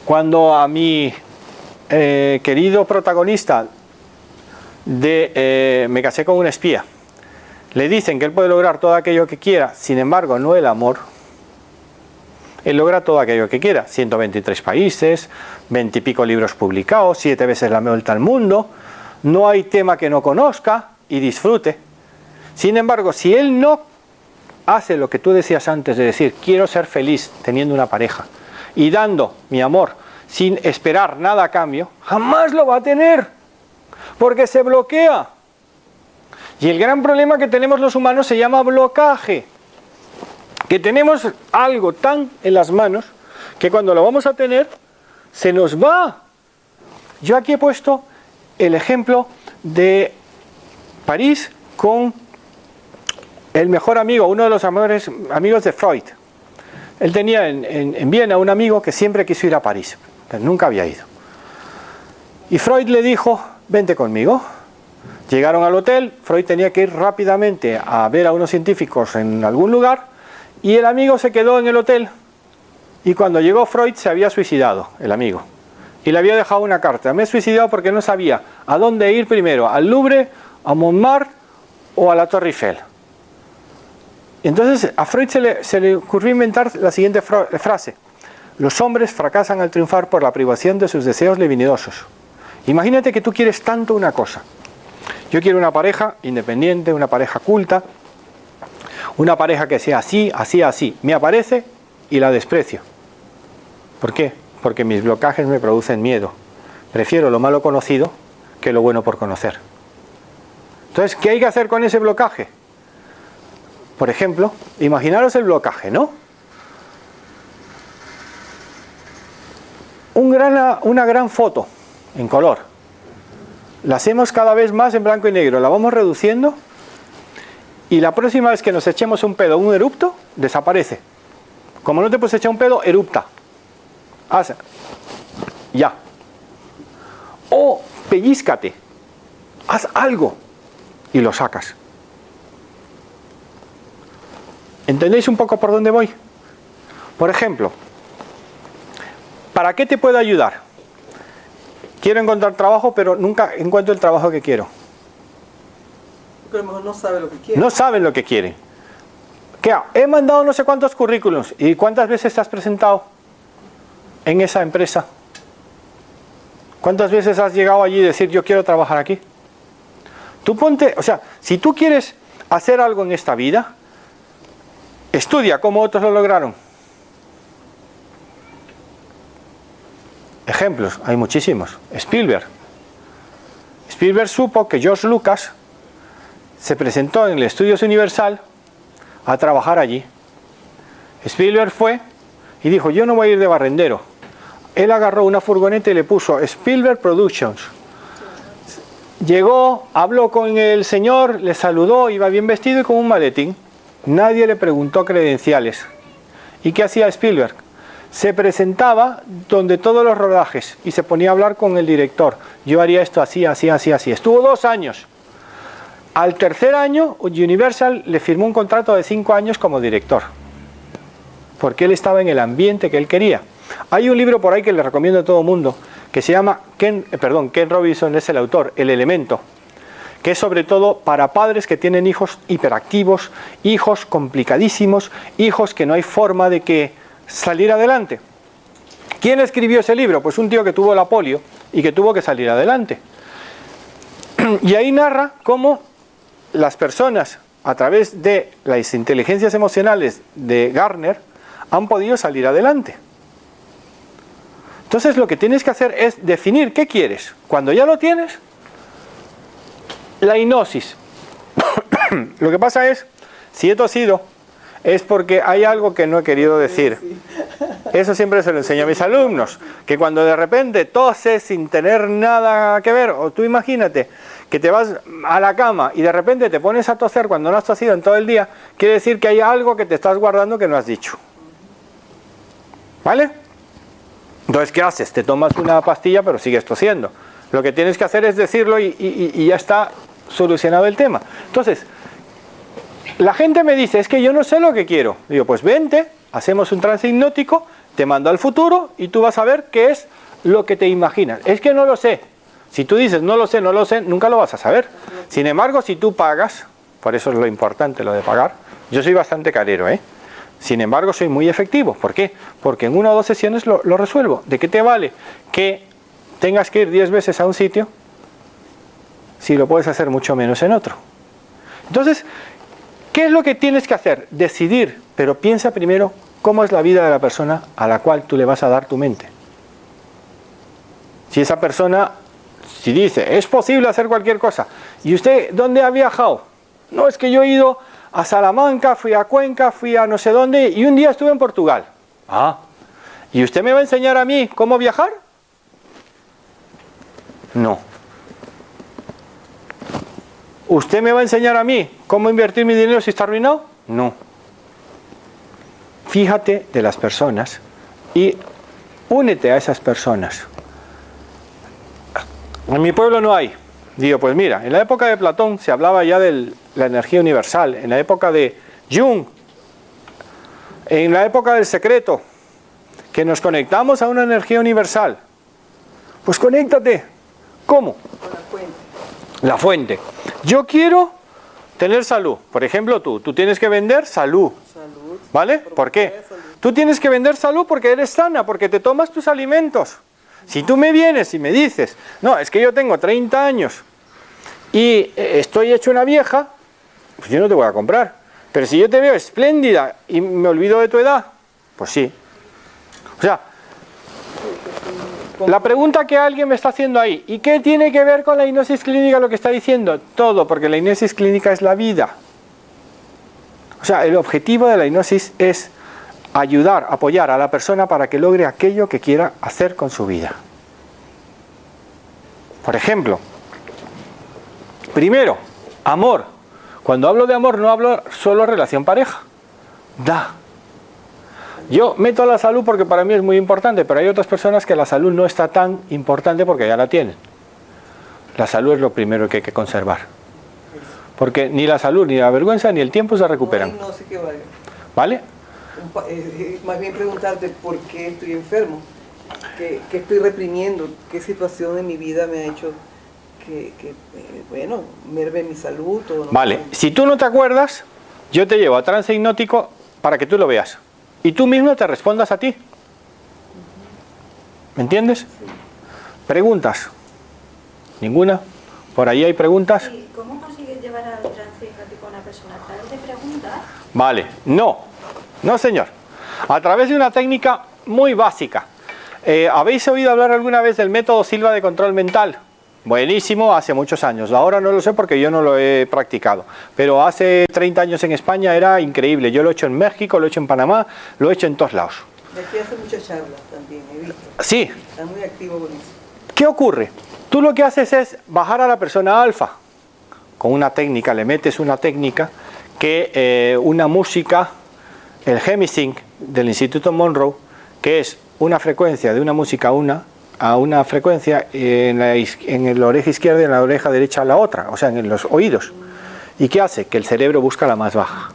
cuando a mi querido protagonista de Me casé con un espía, le dicen que él puede lograr todo aquello que quiera, sin embargo no el amor, él logra todo aquello que quiera. 123 países, 20 y pico libros publicados, 7 veces la vuelta al mundo, no hay tema que no conozca y disfrute. Sin embargo, si él no hace lo que tú decías antes de decir, quiero ser feliz teniendo una pareja y dando mi amor sin esperar nada a cambio, jamás lo va a tener, porque se bloquea. Y el gran problema que tenemos los humanos se llama blocaje, que tenemos algo tan en las manos que cuando lo vamos a tener se nos va. Yo aquí he puesto el ejemplo de París con el mejor amigo, uno de los mejores amigos de Freud. Él tenía en Viena un amigo que siempre quiso ir a París, pero nunca había ido. Y Freud le dijo, vente conmigo. Llegaron al hotel, Freud tenía que ir rápidamente a ver a unos científicos en algún lugar, y el amigo se quedó en el hotel, y cuando llegó Freud se había suicidado, el amigo. Y le había dejado una carta, me he suicidado porque no sabía a dónde ir primero, al Louvre, a Montmartre o a la Torre Eiffel. Y entonces a Freud se le ocurrió inventar la siguiente frase: los hombres fracasan al triunfar por la privación de sus deseos libidinosos. Imagínate que tú quieres tanto una cosa. Yo quiero una pareja independiente, una pareja culta, una pareja que sea así, así, así. Me aparece y la desprecio. ¿Por qué? Porque mis blocajes me producen miedo. Prefiero lo malo conocido que lo bueno por conocer. Entonces, ¿qué hay que hacer con ese blocaje? Por ejemplo, imaginaros el blocaje, ¿no? Una gran foto en color. La hacemos cada vez más en blanco y negro, la vamos reduciendo y la próxima vez que nos echemos un pedo, un erupto, desaparece. Como no te puedes echar un pedo, erupta. Haz ya. O pellízcate, haz algo y lo sacas. ¿Entendéis un poco por dónde voy? Por ejemplo, ¿para qué te puede ayudar? Quiero encontrar trabajo, pero nunca encuentro el trabajo que quiero. Porque a lo mejor no sabe lo que quiere. No saben lo que quieren. ¿Qué? He mandado no sé cuántos currículums. ¿Y cuántas veces te has presentado en esa empresa? ¿Cuántas veces has llegado allí y decir yo quiero trabajar aquí? Tú ponte, o sea, si tú quieres hacer algo en esta vida, estudia cómo otros lo lograron. Ejemplos, hay muchísimos. Spielberg supo que George Lucas se presentó en el Estudios Universal a trabajar allí. Spielberg fue y dijo, yo no voy a ir de barrendero. Él agarró una furgoneta y le puso Spielberg Productions. Llegó, habló con el señor, le saludó, iba bien vestido y con un maletín. Nadie le preguntó credenciales. ¿Y qué hacía Spielberg? Se presentaba donde todos los rodajes y se ponía a hablar con el director. Yo haría esto así, así, así, así. Estuvo 2 años. Al tercer año, Universal le firmó un contrato de 5 años como director. Porque él estaba en el ambiente que él quería. Hay un libro por ahí que le recomiendo a todo el mundo, que se llama, Ken Robinson es el autor, El Elemento. Que es sobre todo para padres que tienen hijos hiperactivos, hijos complicadísimos, hijos que no hay forma de que salir adelante. ¿Quién escribió ese libro? Pues un tío que tuvo la polio y que tuvo que salir adelante. Y ahí narra cómo las personas, a través de las inteligencias emocionales de Gardner, han podido salir adelante. Entonces lo que tienes que hacer es definir qué quieres. Cuando ya lo tienes, la hipnosis. Lo que pasa es, si he tosido, es porque hay algo que no he querido decir. Eso siempre se lo enseño a mis alumnos, que cuando de repente toses sin tener nada que ver, o tú imagínate que te vas a la cama y de repente te pones a toser cuando no has tosido en todo el día, quiere decir que hay algo que te estás guardando que no has dicho. ¿Vale? Entonces, ¿qué haces? Te tomas una pastilla pero sigues tosiendo. Lo que tienes que hacer es decirlo y ya está solucionado el tema. Entonces, la gente me dice, es que yo no sé lo que quiero. Digo, pues vente, hacemos un trance hipnótico, te mando al futuro y tú vas a ver qué es lo que te imaginas. Es que no lo sé. Si tú dices, no lo sé, nunca lo vas a saber. Sin embargo, si tú pagas, por eso es lo importante, lo de pagar. Yo soy bastante carero, ¿eh? Sin embargo, soy muy efectivo. ¿Por qué? Porque en 1 o 2 sesiones lo resuelvo. ¿De qué te vale que tengas que ir 10 veces a un sitio si lo puedes hacer mucho menos en otro? Entonces, ¿qué es lo que tienes que hacer? Decidir, pero piensa primero cómo es la vida de la persona a la cual tú le vas a dar tu mente. Si esa persona, si dice, es posible hacer cualquier cosa, ¿y usted dónde ha viajado? No, es que yo he ido a Salamanca, fui a Cuenca, fui a no sé dónde, y un día estuve en Portugal. Ah, ¿y usted me va a enseñar a mí cómo viajar? No. ¿Usted me va a enseñar a mí cómo invertir mi dinero si está arruinado? No. Fíjate de las personas y únete a esas personas. En mi pueblo no hay. Digo, pues mira, en la época de Platón se hablaba ya de la energía universal, en la época de Jung, en la época del secreto, que nos conectamos a una energía universal. Pues conéctate. ¿Cómo? Con la fuente. La fuente. Yo quiero tener salud. Por ejemplo, tú tienes que vender salud. Salud. ¿Vale? ¿Por qué? Salud. Tú tienes que vender salud porque eres sana, porque te tomas tus alimentos. Si tú me vienes y me dices, no, es que yo tengo 30 años y estoy hecho una vieja, pues yo no te voy a comprar. Pero si yo te veo espléndida y me olvido de tu edad, pues sí. O sea, la pregunta que alguien me está haciendo ahí, ¿y qué tiene que ver con la hipnosis clínica lo que está diciendo? Todo, porque la hipnosis clínica es la vida. O sea, el objetivo de la hipnosis es ayudar, apoyar a la persona para que logre aquello que quiera hacer con su vida. Por ejemplo, primero, amor. Cuando hablo de amor no hablo solo relación pareja. Da. Yo meto la salud porque para mí es muy importante, pero hay otras personas que la salud no está tan importante porque ya la tienen. La salud es lo primero que hay que conservar. Porque ni la salud, ni la vergüenza, ni el tiempo se recuperan. No sé qué valga. ¿Vale? Más bien preguntarte por qué estoy enfermo, qué estoy reprimiendo, qué situación en mi vida me ha hecho bueno, merme mi salud. Todo, ¿no? Vale, si tú no te acuerdas, yo te llevo a trance hipnótico para que tú lo veas. Y tú mismo te respondas a ti. ¿Me entiendes? Sí. ¿Preguntas? ¿Ninguna? ¿Por ahí hay preguntas? Sí, ¿cómo consigues llevar al trance hipnótico a una persona? ¿A través de preguntas? Vale, no señor. A través de una técnica muy básica. ¿Habéis oído hablar alguna vez del método Silva de control mental? Buenísimo, hace muchos años. Ahora no lo sé porque yo no lo he practicado. Pero hace 30 años en España era increíble. Yo lo he hecho en México, lo he hecho en Panamá, lo he hecho en todos lados. De aquí hace muchas charlas también, he visto. Sí. Está muy activo con eso. ¿Qué ocurre? Tú lo que haces es bajar a la persona alfa. Con una técnica, le metes una técnica que una música, el Hemisync del Instituto Monroe, que es una frecuencia de una música a una frecuencia en la oreja izquierda y en la oreja derecha a la otra, o sea, en los oídos. ¿Y qué hace? Que el cerebro busca la más baja.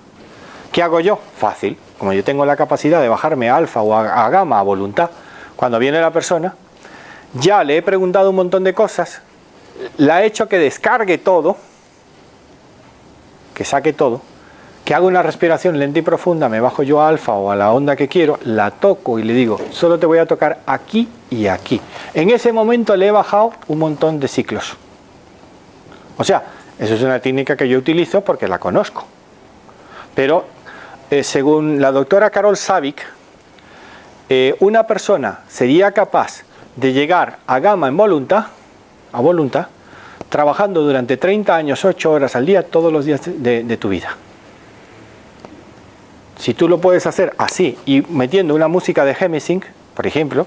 ¿Qué hago yo? Fácil. Como yo tengo la capacidad de bajarme a alfa o a gamma a voluntad, cuando viene la persona, ya le he preguntado un montón de cosas, la he hecho que descargue todo, que saque todo, que haga una respiración lenta y profunda, me bajo yo a alfa o a la onda que quiero, la toco y le digo, solo te voy a tocar aquí y aquí. En ese momento le he bajado un montón de ciclos. O sea, eso es una técnica que yo utilizo porque la conozco. Pero según la doctora Carol Savick, una persona sería capaz de llegar a gamma en voluntad, a voluntad, trabajando durante 30 años, 8 horas al día, todos los días de tu vida. Si tú lo puedes hacer así y metiendo una música de Hemisync, por ejemplo,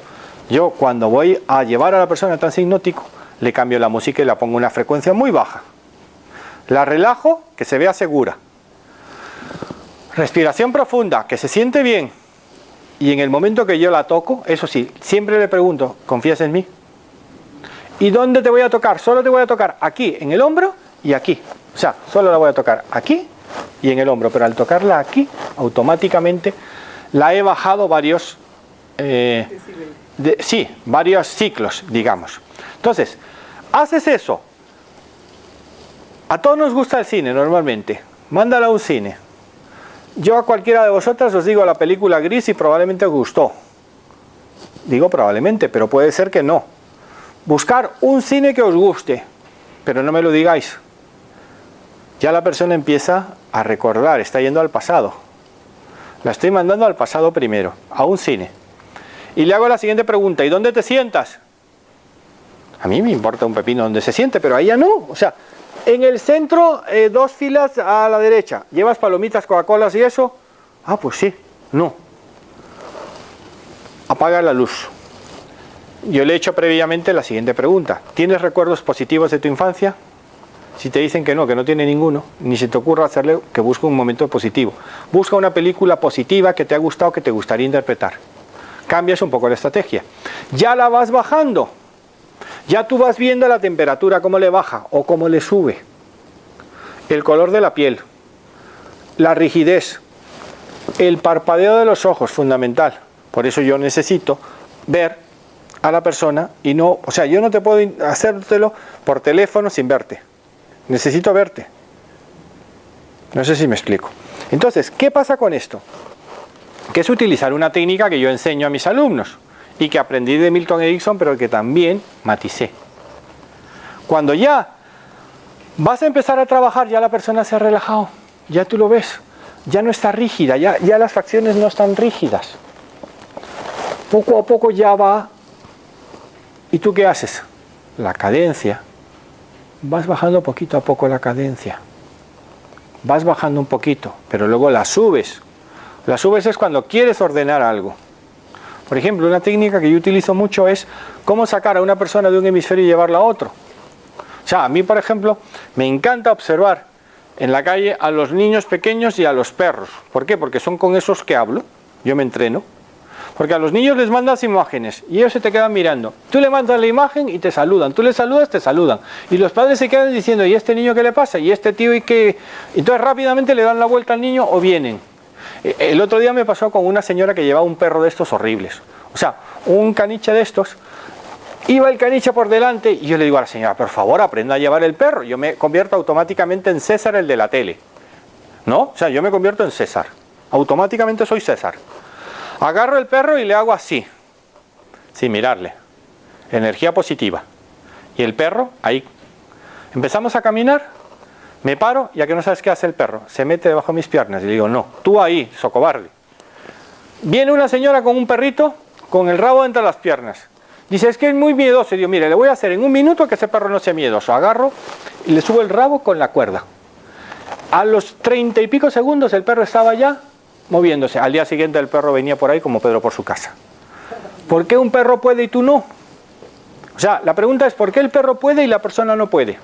yo cuando voy a llevar a la persona a trance hipnótico, le cambio la música y la pongo a una frecuencia muy baja. La relajo, que se vea segura. Respiración profunda, que se siente bien. Y en el momento que yo la toco, eso sí, siempre le pregunto, ¿confías en mí? ¿Y dónde te voy a tocar? Solo te voy a tocar aquí, en el hombro y aquí. O sea, solo la voy a tocar aquí y en el hombro, pero al tocarla aquí, automáticamente la he bajado varios, varios ciclos, digamos. Entonces, haces eso. A todos nos gusta el cine normalmente. Mándala a un cine. Yo a cualquiera de vosotras os digo la película Gris y probablemente os gustó. Digo probablemente, pero puede ser que no. Buscar un cine que os guste, pero no me lo digáis. Ya la persona empieza a recordar, está yendo al pasado. La estoy mandando al pasado primero, a un cine. Y le hago la siguiente pregunta, ¿y dónde te sientas? A mí me importa un pepino donde se siente, pero a ella no. O sea, en el centro, 2 filas a la derecha. ¿Llevas palomitas, Coca-Colas y eso? Ah, pues sí. No. Apaga la luz. Yo le he hecho previamente la siguiente pregunta. ¿Tienes recuerdos positivos de tu infancia? Si te dicen que no tiene ninguno, ni se te ocurra hacerle que busque un momento positivo. Busca una película positiva que te ha gustado, que te gustaría interpretar. Cambias un poco la estrategia. Ya la vas bajando. Ya tú vas viendo la temperatura, cómo le baja o cómo le sube. El color de la piel. La rigidez. El parpadeo de los ojos, fundamental. Por eso yo necesito ver a la persona y no... O sea, yo no te puedo hacértelo por teléfono sin verte. Necesito verte. No sé si me explico. Entonces, ¿qué pasa con esto? Que es utilizar una técnica que yo enseño a mis alumnos y que aprendí de Milton Erickson, pero que también maticé. Cuando ya vas a empezar a trabajar, ya la persona se ha relajado, ya tú lo ves, ya no está rígida, ya las facciones no están rígidas. Poco a poco ya va. ¿Y tú qué haces? La cadencia. Vas bajando poquito a poco la cadencia. Vas bajando un poquito, pero luego la subes. La subes es cuando quieres ordenar algo. Por ejemplo, una técnica que yo utilizo mucho es cómo sacar a una persona de un hemisferio y llevarla a otro. O sea, a mí, por ejemplo, me encanta observar en la calle a los niños pequeños y a los perros. ¿Por qué? Porque son con esos que hablo. Yo me entreno. Porque a los niños les mandas imágenes y ellos se te quedan mirando. Tú le mandas la imagen y te saludan. Tú les saludas, te saludan. Y los padres se quedan diciendo, ¿y este niño qué le pasa? ¿Y este tío y qué? Entonces rápidamente le dan la vuelta al niño o vienen. El otro día me pasó con una señora que llevaba un perro de estos horribles. O sea, un caniche de estos. Iba el caniche por delante y yo le digo a la señora, por favor, aprenda a llevar el perro. Yo me convierto automáticamente en César, el de la tele. ¿No? O sea, yo me convierto en César. Automáticamente soy César. Agarro el perro y le hago así, sin mirarle. Energía positiva. Y el perro, ahí. Empezamos a caminar, me paro, y a que no sabes qué hace el perro. Se mete debajo de mis piernas y le digo, no, tú ahí, socobarde. Viene una señora con un perrito, con el rabo entre las piernas. Dice, es que es muy miedoso. Y digo, mire, le voy a hacer en un minuto que ese perro no sea miedoso. Agarro y le subo el rabo con la cuerda. A los 30 y pico segundos el perro estaba ya moviéndose. Al día siguiente el perro venía por ahí como Pedro por su casa. ¿Por qué un perro puede y tú no? O sea, la pregunta es ¿por qué el perro puede y la persona no puede?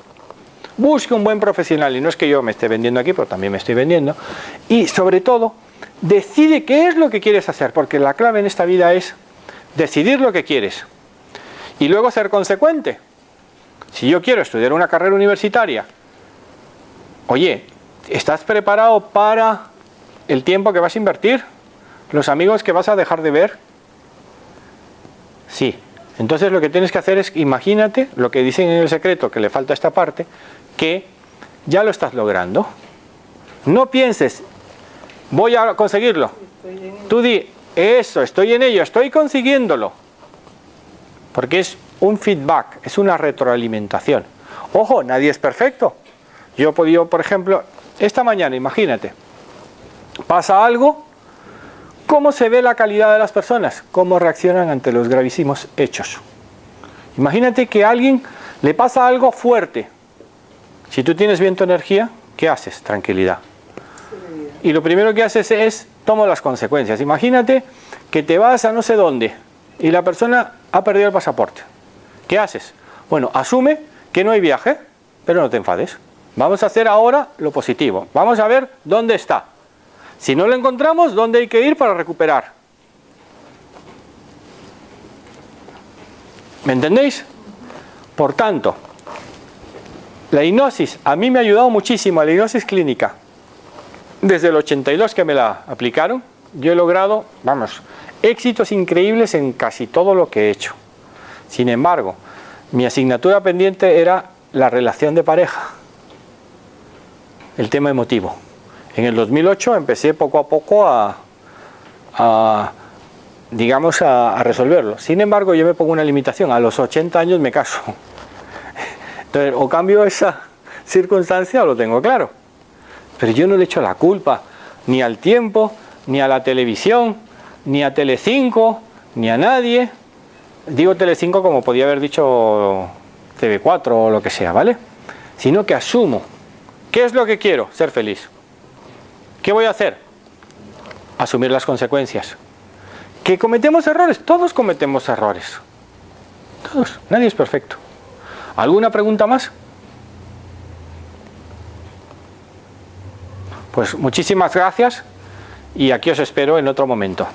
Busque un buen profesional, y no es que yo me esté vendiendo aquí, pero también me estoy vendiendo. Y sobre todo, decide qué es lo que quieres hacer, porque la clave en esta vida es decidir lo que quieres y luego ser consecuente. Si yo quiero estudiar una carrera universitaria, oye, ¿estás preparado para el tiempo que vas a invertir? ¿Los amigos que vas a dejar de ver? Sí. Entonces lo que tienes que hacer es, imagínate, lo que dicen en El Secreto, que le falta esta parte, que ya lo estás logrando. No pienses, voy a conseguirlo. Tú di, eso, estoy en ello, estoy consiguiéndolo. Porque es un feedback, es una retroalimentación. Ojo, nadie es perfecto. Yo he podido, por ejemplo, esta mañana, imagínate, pasa algo, ¿cómo se ve la calidad de las personas? ¿Cómo reaccionan ante los gravísimos hechos? Imagínate que a alguien le pasa algo fuerte. Si tú tienes bien tu energía, ¿qué haces? Tranquilidad. Y lo primero que haces es, tomo las consecuencias. Imagínate que te vas a no sé dónde y la persona ha perdido el pasaporte. ¿Qué haces? Bueno, asume que no hay viaje, pero no te enfades. Vamos a hacer ahora lo positivo. Vamos a ver dónde está. Si no lo encontramos, ¿dónde hay que ir para recuperar? ¿Me entendéis? Por tanto, la hipnosis a mí me ha ayudado muchísimo, la hipnosis clínica. Desde el 82 que me la aplicaron, yo he logrado, éxitos increíbles en casi todo lo que he hecho. Sin embargo, mi asignatura pendiente era la relación de pareja, el tema emotivo. En el 2008 empecé poco a poco a resolverlo. Sin embargo, yo me pongo una limitación. A los 80 años me caso. Entonces, o cambio esa circunstancia o lo tengo claro. Pero yo no le echo la culpa ni al tiempo, ni a la televisión, ni a Telecinco, ni a nadie. Digo Telecinco como podía haber dicho CB4 o lo que sea, ¿vale? Sino que asumo. ¿Qué es lo que quiero? Ser feliz. ¿Qué voy a hacer? Asumir las consecuencias. ¿Que cometemos errores? Todos cometemos errores. Todos. Nadie es perfecto. ¿Alguna pregunta más? Pues muchísimas gracias y aquí os espero en otro momento.